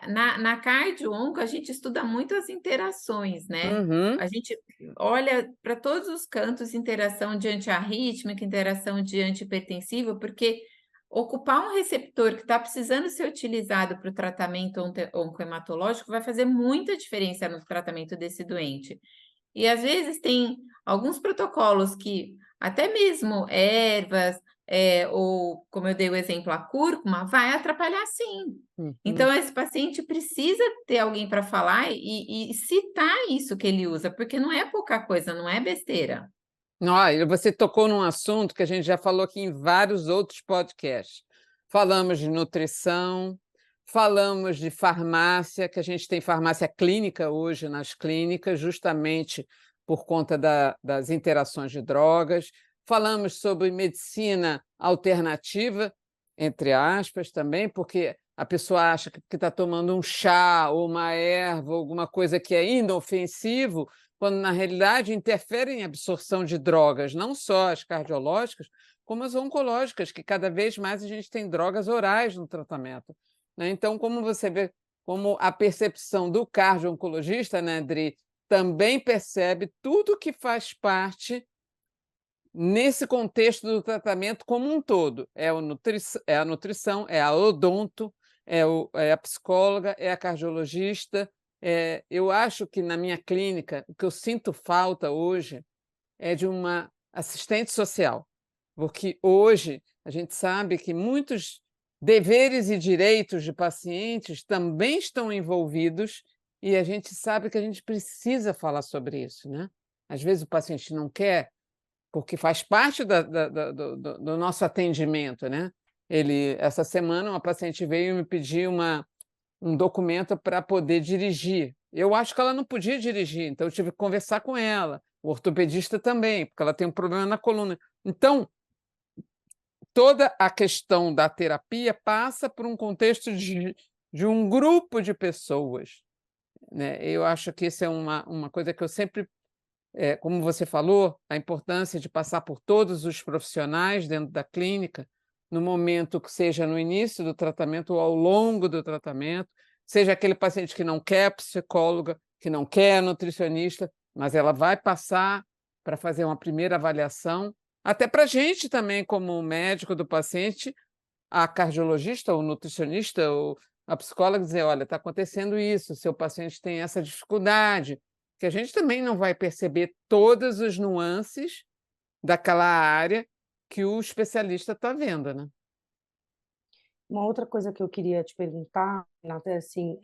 S3: Na cardio-onco, a gente estuda muito as interações, né?
S1: Uhum.
S3: A gente olha para todos os cantos, interação de antiarrítmica, interação de antihipertensivo, porque ocupar um receptor que está precisando ser utilizado para o tratamento oncohematológico vai fazer muita diferença no tratamento desse doente. E às vezes tem alguns protocolos que, até mesmo ervas, ou como eu dei o exemplo, a cúrcuma, vai atrapalhar sim.
S1: Uhum.
S3: Então, esse paciente precisa ter alguém para falar e citar isso que ele usa, porque não é pouca coisa, não é besteira.
S1: Olha, você tocou num assunto que a gente já falou aqui em vários outros podcasts. Falamos de nutrição, falamos de farmácia, que a gente tem farmácia clínica hoje nas clínicas, justamente por conta das interações de drogas. Falamos sobre medicina alternativa, entre aspas, também, porque a pessoa acha que está tomando um chá ou uma erva, alguma coisa que é inofensivo, quando na realidade interferem em absorção de drogas, não só as cardiológicas, como as oncológicas, que cada vez mais a gente tem drogas orais no tratamento, né? Então, como você vê, como a percepção do cardio-oncologista, né, Adri, também percebe tudo que faz parte nesse contexto do tratamento como um todo. É a nutrição, é a odonto, é a psicóloga, é a cardiologista. Eu acho que na minha clínica, o que eu sinto falta hoje é de uma assistente social, porque hoje a gente sabe que muitos deveres e direitos de pacientes também estão envolvidos e a gente sabe que a gente precisa falar sobre isso, né? Às vezes o paciente não quer, porque faz parte do nosso atendimento, né? Essa semana, uma paciente veio me pedir um documento para poder dirigir. Eu acho que ela não podia dirigir, então eu tive que conversar com ela, o ortopedista também, porque ela tem um problema na coluna. Então, toda a questão da terapia passa por um contexto de um grupo de pessoas, né? Eu acho que isso é uma coisa que eu sempre, como você falou, a importância de passar por todos os profissionais dentro da clínica, no momento que seja no início do tratamento ou ao longo do tratamento, seja aquele paciente que não quer psicóloga, que não quer nutricionista, mas ela vai passar para fazer uma primeira avaliação, até para a gente também, como médico do paciente, a cardiologista, ou nutricionista, ou a psicóloga dizer: olha, está acontecendo isso, seu paciente tem essa dificuldade, que a gente também não vai perceber todas as nuances daquela área que o especialista está vendo, né?
S2: Uma outra coisa que eu queria te perguntar, Renata, é assim,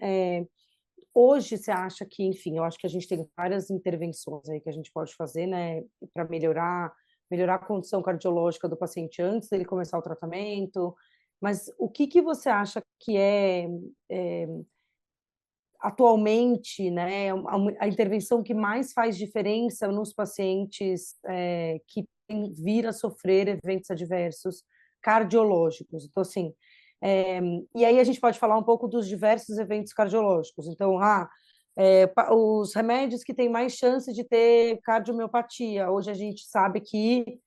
S2: hoje você acha que, enfim, eu acho que a gente tem várias intervenções aí que a gente pode fazer, né, para melhorar a condição cardiológica do paciente antes dele começar o tratamento, mas o que que você acha que é atualmente, né, a intervenção que mais faz diferença nos pacientes que vir a sofrer eventos adversos cardiológicos? Então, assim, e aí a gente pode falar um pouco dos diversos eventos cardiológicos. Então, os remédios que têm mais chance de ter cardiomiopatia. Hoje a gente sabe que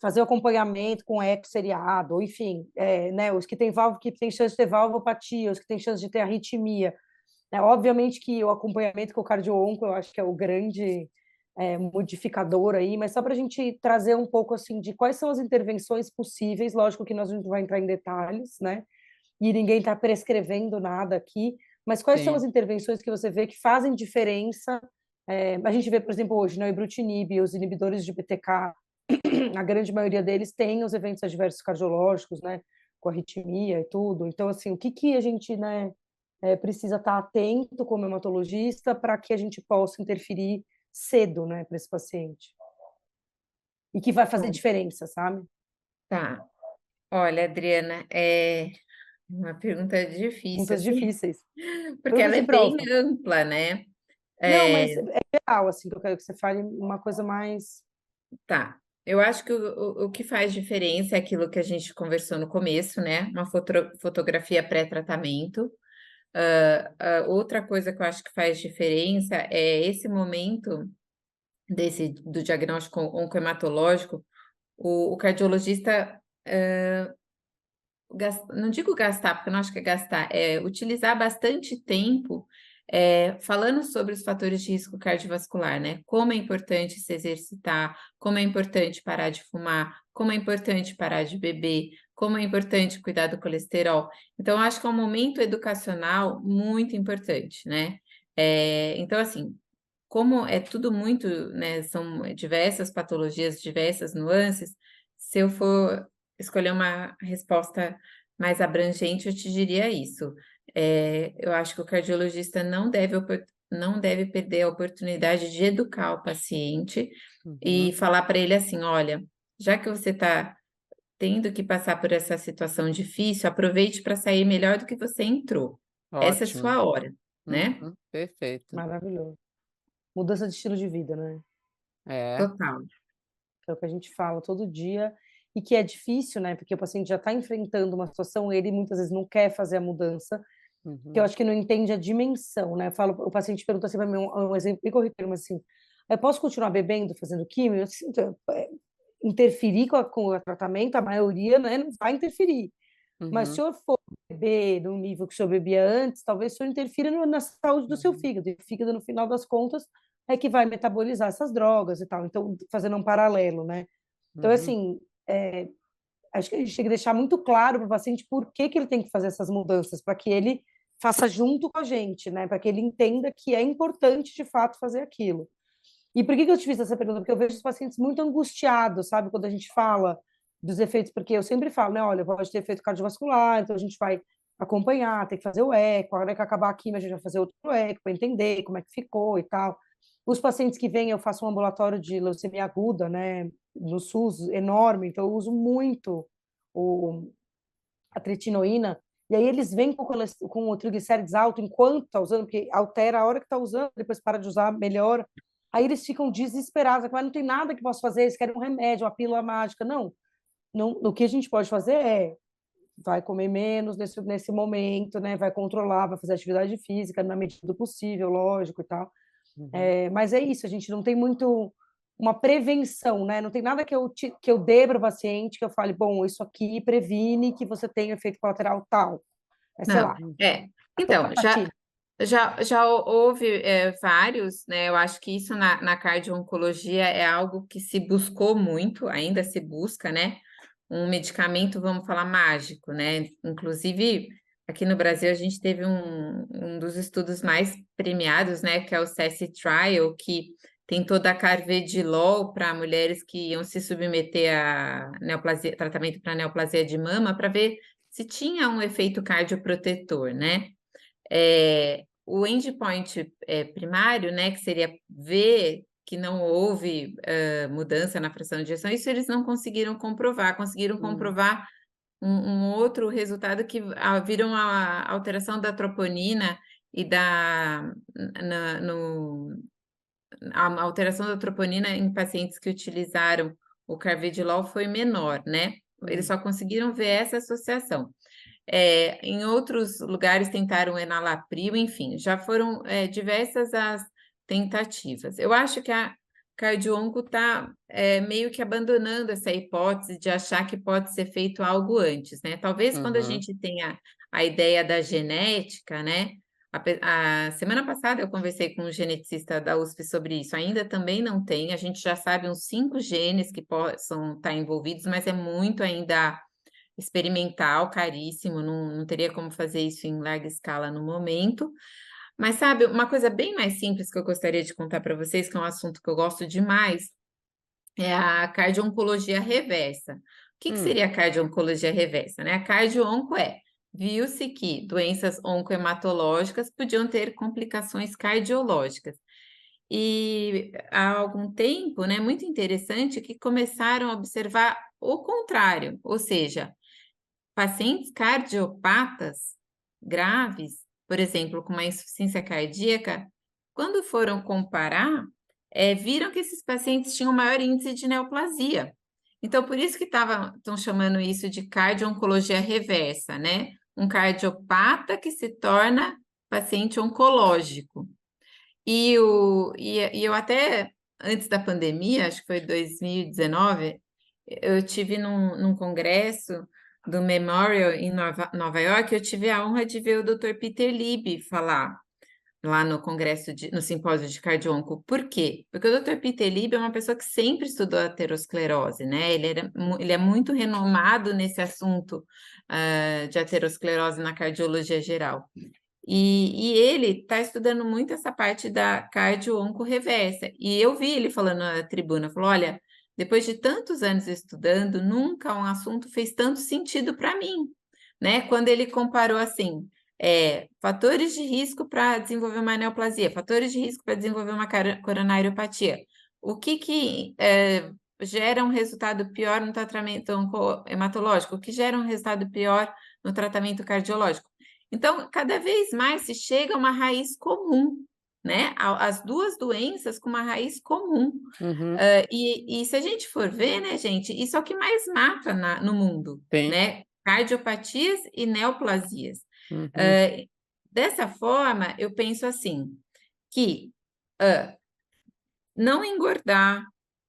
S2: fazer o acompanhamento com eco seriado, ou enfim, né, os que têm que têm chance de ter valvopatia, os que têm chance de ter arritmia. Obviamente que o acompanhamento com o cardio-onco, eu acho que é o grande modificador aí, mas só para a gente trazer um pouco assim de quais são as intervenções possíveis. Lógico que nós não vai entrar em detalhes, né? E ninguém está prescrevendo nada aqui, mas quais são as
S1: Sim.
S2: intervenções que você vê que fazem diferença? A gente vê, por exemplo, hoje, né, o ibrutinib, os inibidores de BTK, a grande maioria deles tem os eventos adversos cardiológicos, né, com arritmia e tudo. Então, assim, o que que a gente, né, precisa estar atento como hematologista para que a gente possa interferir cedo, né, para esse paciente? E que vai fazer
S3: Bom,
S2: diferença, sabe?
S3: tá. Olha, Adriana, é uma pergunta difícil,
S2: Perguntas
S3: assim,
S2: difíceis.
S3: porque
S2: Perguntas
S3: ela
S2: de
S3: é bem
S2: prova.
S3: ampla, né?
S2: Não,
S3: É,
S2: mas é geral, assim, que eu quero que você fale uma coisa mais.
S3: tá. Eu acho que o que faz diferença é aquilo que a gente conversou no começo, né? Uma fotografia pré-tratamento. Outra coisa que eu acho que faz diferença é esse momento do diagnóstico oncohematológico, o cardiologista, não digo gastar, porque eu não acho que é gastar, é utilizar bastante tempo falando sobre os fatores de risco cardiovascular, né? Como é importante se exercitar, como é importante parar de fumar, como é importante parar de beber, como é importante cuidar do colesterol. Então, eu acho que é um momento educacional muito importante, né? Então, assim, como é tudo muito, né? São diversas patologias, diversas nuances, se eu for escolher uma resposta mais abrangente, eu te diria isso. Eu acho que o cardiologista não deve perder a oportunidade de educar o paciente e
S1: Uhum.
S3: falar para ele assim: olha, já que você está tendo que passar por essa situação difícil, aproveite para sair melhor do que você entrou. Essa é
S1: Ótimo.
S3: sua hora, né?
S1: Uhum. Perfeito.
S2: Maravilhoso. Mudança de estilo de vida, né?
S1: É.
S3: Total.
S2: Que é o que a gente fala todo dia e que é difícil, né? Porque o paciente já está enfrentando uma situação, ele muitas vezes não quer fazer a mudança, que eu
S1: Uhum.
S2: acho que não entende a dimensão, né? Eu falo, o paciente pergunta assim para mim, um exemplo bem corriqueiro, mas assim, eu posso continuar bebendo, fazendo químio? Eu sinto, interferir com o tratamento, a maioria, né, não vai interferir. Mas se
S1: Uhum.
S2: o senhor for beber no nível que o senhor bebia antes, talvez o senhor interfira na saúde do seu
S1: Uhum.
S2: fígado. E o fígado, no final das contas, é que vai metabolizar essas drogas e tal. Então, fazendo um paralelo, né? Então,
S1: Uhum.
S2: assim, acho que a gente tem que deixar muito claro para o paciente por que que ele tem que fazer essas mudanças, para que ele faça junto com a gente, né? Para que ele entenda que é importante, de fato, fazer aquilo. E por que que eu te fiz essa pergunta? Porque eu vejo os pacientes muito angustiados, sabe? Quando a gente fala dos efeitos, porque eu sempre falo, né? Olha, pode ter efeito cardiovascular, então a gente vai acompanhar, tem que fazer o eco, a hora que acabar a quimio, a gente vai fazer outro eco para entender como é que ficou e tal. Os pacientes que vêm, eu faço um ambulatório de leucemia aguda, né? No SUS, enorme, então eu uso muito o, a tretinoína, e aí eles vêm com o triglicérides alto enquanto está usando, porque altera a hora que está usando, depois para de usar, melhora. Aí eles ficam desesperados, mas não tem nada que possa fazer, eles querem um remédio, uma pílula mágica. Não, não, o que a gente pode fazer vai comer menos nesse momento, né? Vai controlar, vai fazer atividade física na medida do possível, lógico e tal.
S1: Uhum.
S2: Mas é isso, a gente não tem muito uma prevenção, né? Não tem nada que eu dê para o paciente que eu fale, bom, isso aqui previne que você tenha efeito colateral tal. Sei
S3: Não,
S2: lá,
S3: é. Então, já
S2: hepatia.
S3: Já houve vários, né? Eu acho que isso na cardio-oncologia é algo que se buscou muito, ainda se busca, né? Um medicamento, vamos falar, mágico, né? Inclusive, aqui no Brasil, a gente teve um dos estudos mais premiados, né? Que é o CESS Trial, que tem toda a carvedilol para mulheres que iam se submeter a neoplasia, tratamento para neoplasia de mama, para ver se tinha um efeito cardioprotetor, né? O endpoint primário, né, que seria ver que não houve mudança na fração de ejeção, isso eles não conseguiram comprovar, conseguiram comprovar um outro resultado que viram a alteração da troponina e a alteração da troponina em pacientes que utilizaram o carvedilol foi menor, né? Eles só conseguiram ver essa associação. Em outros lugares tentaram enalapril, enfim, já foram diversas as tentativas. Eu acho que a cardio-onco está meio que abandonando essa hipótese de achar que pode ser feito algo antes, né? Talvez quando a gente tenha a ideia da genética, né? A semana passada eu conversei com um geneticista da USP sobre isso, ainda também não tem, a gente já sabe uns 5 genes que possam estar envolvidos, mas é muito ainda experimental, caríssimo, não teria como fazer isso em larga escala no momento. Mas sabe, uma coisa bem mais simples que eu gostaria de contar para vocês, que é um assunto que eu gosto demais, é a cardio-oncologia reversa. O que seria a cardio-oncologia reversa, né? A cardio-onco viu-se que doenças oncohematológicas podiam ter complicações cardiológicas. E há algum tempo, né, muito interessante, que começaram a observar o contrário, ou seja, pacientes cardiopatas graves, por exemplo, com uma insuficiência cardíaca, quando foram comparar, viram que esses pacientes tinham maior índice de neoplasia. Então, por isso que estão chamando isso de cardio-oncologia reversa, né? Um cardiopata que se torna paciente oncológico. E eu até, antes da pandemia, acho que foi 2019, eu tive num congresso do Memorial em Nova York, eu tive a honra de ver o Dr. Peter Libby falar lá no congresso, no simpósio de cardio-onco. Por quê? Porque o Dr. Peter Libby é uma pessoa que sempre estudou aterosclerose, né? Ele é muito renomado nesse assunto de aterosclerose na cardiologia geral. E ele está estudando muito essa parte da cardio-onco reversa. E eu vi ele falando na tribuna, falou, olha, depois de tantos anos estudando, nunca um assunto fez tanto sentido para mim, né? Quando ele comparou assim, fatores de risco para desenvolver uma neoplasia, fatores de risco para desenvolver uma coronariopatia. O que gera um resultado pior no tratamento oncohematológico? O que gera um resultado pior no tratamento cardiológico? Então, cada vez mais se chega a uma raiz comum, né? As duas doenças com uma raiz comum. E se a gente for ver, né, gente, isso é o que mais mata no mundo, né? Cardiopatias e neoplasias. Dessa forma, eu penso assim, que não engordar,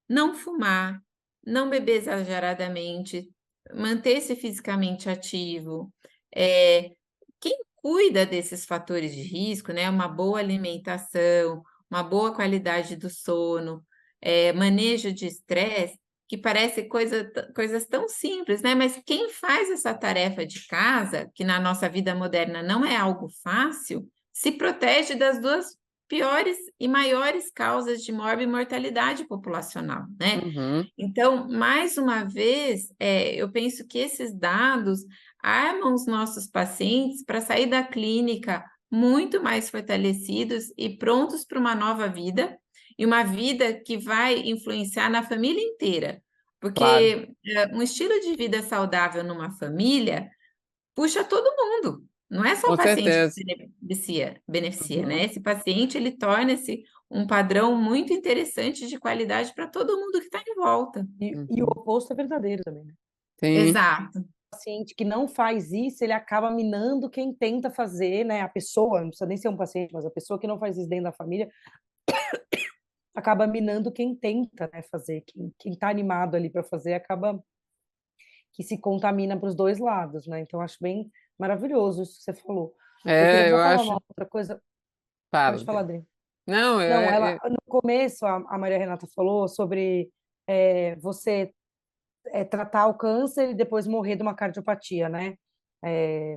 S3: não fumar, não beber exageradamente, manter-se fisicamente ativo, quem cuida desses fatores de risco, né? Uma boa alimentação, uma boa qualidade do sono, manejo de estresse, que parece coisas tão simples, né? Mas quem faz essa tarefa de casa, que na nossa vida moderna não é algo fácil, se protege das duas piores e maiores causas de morbimortalidade populacional, né? Então, mais uma vez, eu penso que esses dados armam os nossos pacientes para sair da clínica muito mais fortalecidos e prontos para uma nova vida, e uma vida que vai influenciar na família inteira. Porque um estilo de vida saudável numa família puxa todo mundo. Não é só o
S1: Com
S3: paciente
S1: certeza.
S3: que beneficia, né? Esse paciente, ele torna-se um padrão muito interessante de qualidade para todo mundo que está em volta.
S2: E o oposto é verdadeiro também, né?
S3: Exato.
S2: O paciente que não faz isso, ele acaba minando quem tenta fazer, né? A pessoa, não precisa nem ser um paciente, mas a pessoa que não faz isso dentro da família acaba minando quem tenta, né, fazer. Quem está animado ali para fazer acaba que se contamina para os dois lados, né? Então, acho bem maravilhoso isso que você falou. Eu queria
S1: Eu
S2: só falar
S1: acho.
S2: uma outra coisa.
S1: Fala,
S2: Pode falar,
S1: Adri.
S2: Adri.
S1: Não,
S2: Não, ela no começo a Maria Renata falou sobre você tratar o câncer e depois morrer de uma cardiopatia, né? É,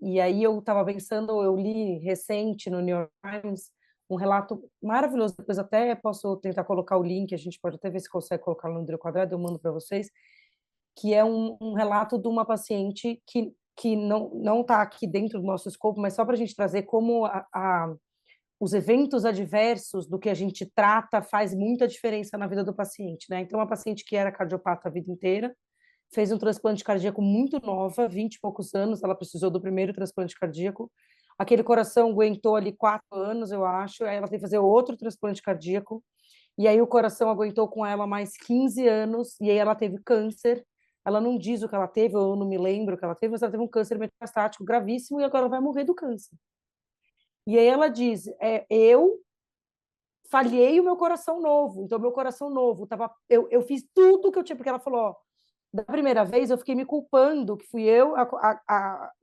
S2: e aí eu estava pensando, eu li recente no New York Times um relato maravilhoso, depois até posso tentar colocar o link, a gente pode até ver se consegue colocar no André Quadrado, eu mando para vocês, que é um relato de uma paciente que não está aqui dentro do nosso escopo, mas só para a gente trazer como os eventos adversos do que a gente trata faz muita diferença na vida do paciente, né? Então, uma paciente que era cardiopata a vida inteira, fez um transplante cardíaco muito nova, 20 e poucos anos, ela precisou do primeiro transplante cardíaco. Aquele coração aguentou ali 4 anos, eu acho, aí ela teve que fazer outro transplante cardíaco, e aí o coração aguentou com ela mais 15 anos, e aí ela teve câncer. Ela não diz o que ela teve, eu não me lembro o que ela teve, mas ela teve um câncer metastático gravíssimo e agora ela vai morrer do câncer. E aí ela diz, eu falhei o meu coração novo, então meu coração novo eu fiz tudo que eu tinha, porque ela falou, ó, da primeira vez eu fiquei me culpando que fui eu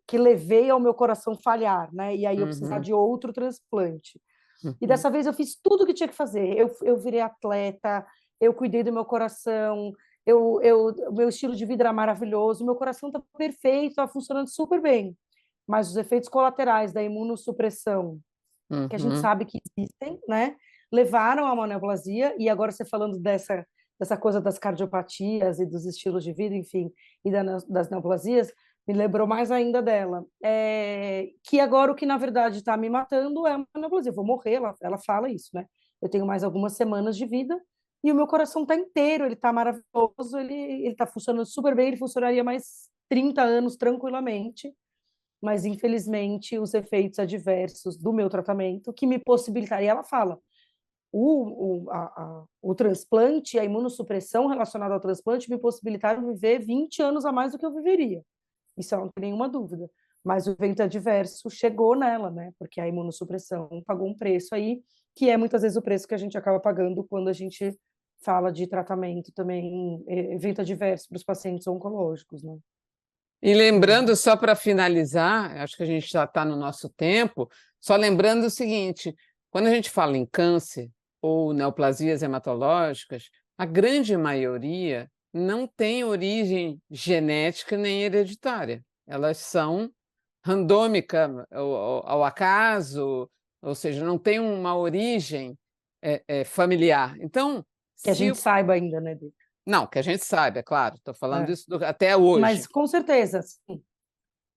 S2: que levei ao meu coração falhar, né? E aí eu precisar de outro transplante. E dessa vez eu fiz tudo o que tinha que fazer. Eu virei atleta, eu cuidei do meu coração, meu estilo de vida era maravilhoso, meu coração está perfeito, está funcionando super bem. Mas os efeitos colaterais da imunossupressão, que a gente sabe que existem, né? Levaram a uma neoplasia, e agora você falando dessa coisa das cardiopatias e dos estilos de vida, enfim, e das neoplasias, me lembrou mais ainda dela. Que agora o que, na verdade, está me matando é uma neoplasia. Eu vou morrer, ela fala isso, né? Eu tenho mais algumas semanas de vida e o meu coração está inteiro, ele está maravilhoso, ele está funcionando super bem, ele funcionaria mais 30 anos tranquilamente, mas infelizmente os efeitos adversos do meu tratamento que me possibilitaria, ela fala, o transplante, a imunossupressão relacionada ao transplante me possibilitaram viver 20 anos a mais do que eu viveria. Isso não tem nenhuma dúvida. Mas o evento adverso chegou nela, né? Porque a imunossupressão pagou um preço aí, que é muitas vezes o preço que a gente acaba pagando quando a gente fala de tratamento também, evento adverso para os pacientes oncológicos, né?
S1: E lembrando, só para finalizar, acho que a gente já está no nosso tempo, só lembrando o seguinte: quando a gente fala em câncer ou neoplasias hematológicas, a grande maioria não tem origem genética nem hereditária. Elas são randômicas, ao acaso, ou seja, não tem uma origem familiar. Então,
S2: Que a
S1: se
S2: gente saiba ainda, né, Dê?
S1: não, que a gente saiba, é claro, estou falando
S2: É.
S1: isso até hoje.
S2: Mas com certeza, sim.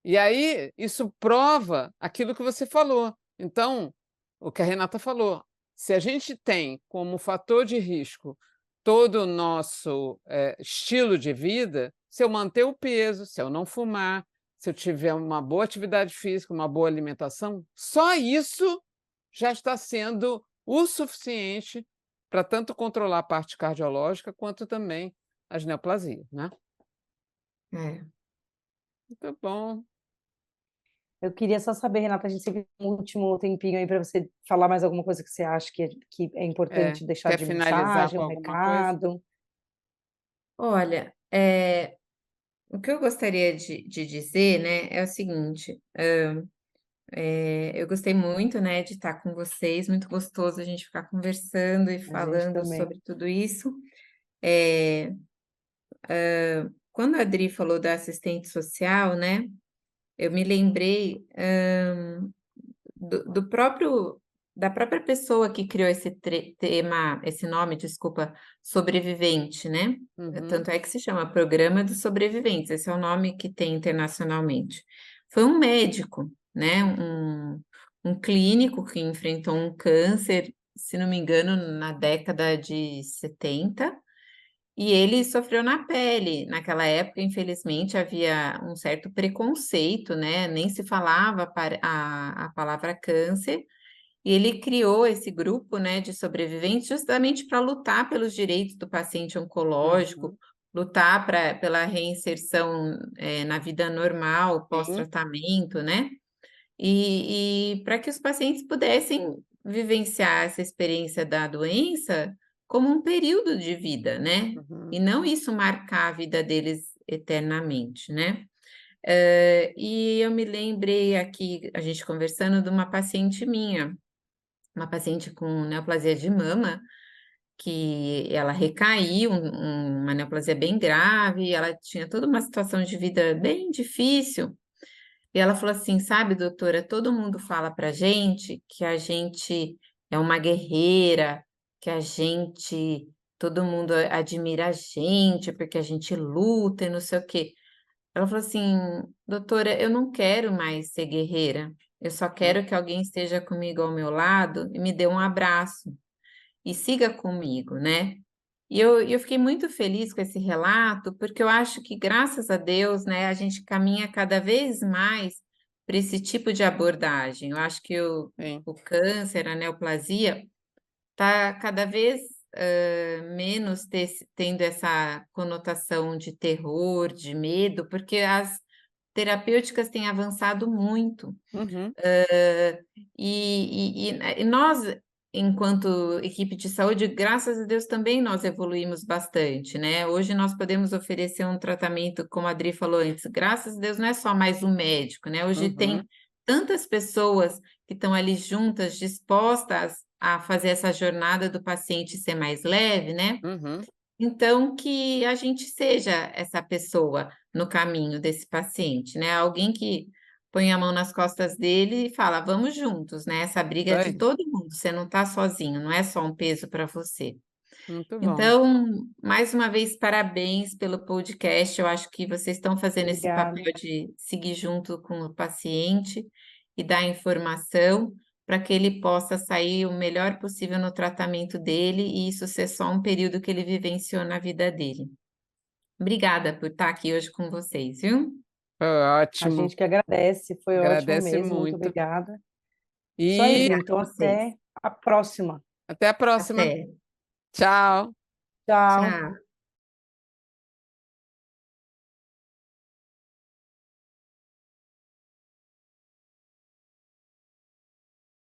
S1: E aí, isso prova aquilo que você falou. Então, o que a Renata falou, se a gente tem como fator de risco todo o nosso estilo de vida, se eu manter o peso, se eu não fumar, se eu tiver uma boa atividade física, uma boa alimentação, só isso já está sendo o suficiente para tanto controlar a parte cardiológica quanto também as neoplasias, né?
S3: É.
S1: Muito bom.
S2: Eu queria só saber, Renata, a gente sempre tem um último tempinho aí para você falar mais alguma coisa que você acha que é importante deixar
S1: Quer
S2: de
S1: finalizar
S2: mensagem,
S1: com
S2: um
S1: alguma coisa?
S2: recado.
S3: Olha, o que eu gostaria de dizer, né, é o seguinte, eu gostei muito, né, de estar com vocês, muito gostoso a gente ficar conversando e
S2: A gente
S3: falando
S2: também.
S3: sobre tudo isso. É, quando a Adri falou da assistente social, né, eu me lembrei da própria pessoa que criou esse tema, esse nome, desculpa, sobrevivente, né?
S1: Uhum.
S3: Tanto é que se chama Programa dos Sobreviventes, esse é o nome que tem internacionalmente. Foi um médico, né? Um clínico que enfrentou um câncer, se não me engano, na década de 70, e ele sofreu na pele. Naquela época, infelizmente, havia um certo preconceito, né? Nem se falava a palavra câncer. E ele criou esse grupo, né, de sobreviventes justamente para lutar pelos direitos do paciente oncológico,
S1: Uhum.
S3: lutar pela reinserção, na vida normal,
S1: Sim.
S3: pós-tratamento, né? E para que os pacientes pudessem vivenciar essa experiência da doença como um período de vida, né?
S1: Uhum.
S3: E não isso marcar a vida deles eternamente, né? E eu me lembrei aqui, a gente conversando, de uma paciente minha, uma paciente com neoplasia de mama, que ela recaiu, uma neoplasia bem grave, ela tinha toda uma situação de vida bem difícil. E ela falou assim, sabe, doutora, todo mundo fala pra gente que a gente é uma guerreira, que todo mundo admira a gente, porque a gente luta e não sei o quê. Ela falou assim, doutora, eu não quero mais ser guerreira, eu só
S1: Hum,
S3: quero que alguém esteja comigo ao meu lado e me dê um abraço e siga comigo, né? E eu fiquei muito feliz com esse relato, porque eu acho que, graças a Deus, né, a gente caminha cada vez mais para esse tipo de abordagem. Eu acho que
S1: sim.
S3: o câncer, a neoplasia, está cada vez menos tendo essa conotação de terror, de medo, porque as terapêuticas têm avançado muito.
S1: Uhum,
S3: E nós, enquanto equipe de saúde, graças a Deus também nós evoluímos bastante, né? Hoje nós podemos oferecer um tratamento, como a Adri falou antes, graças a Deus não é só mais um médico, né? Hoje tem
S1: uhum,
S3: tantas pessoas que estão ali juntas, dispostas a fazer essa jornada do paciente ser mais leve, né?
S1: uhum.
S3: Então, que a gente seja essa pessoa no caminho desse paciente, né? Alguém que põe a mão nas costas dele e fala, vamos juntos, né? Essa briga é de
S1: Aí,
S3: todo mundo, você não está sozinho, não é só um peso para você.
S1: muito bom.
S3: Então, mais uma vez, parabéns pelo podcast. Eu acho que vocês estão fazendo esse
S2: Obrigada.
S3: papel de seguir junto com o paciente e dar informação para que ele possa sair o melhor possível no tratamento dele e isso ser só um período que ele vivenciou na vida dele. Obrigada por estar aqui hoje com vocês, viu?
S1: Foi
S2: A
S1: ótimo.
S2: gente que agradece, foi ótimo
S1: Agradece
S2: mesmo, muito
S1: muito.
S2: obrigada. Isso aí,
S1: E
S2: Dri, então
S3: Vocês.
S2: até a próxima.
S1: até a próxima.
S3: Até.
S1: Tchau.
S2: Tchau.
S3: Tchau.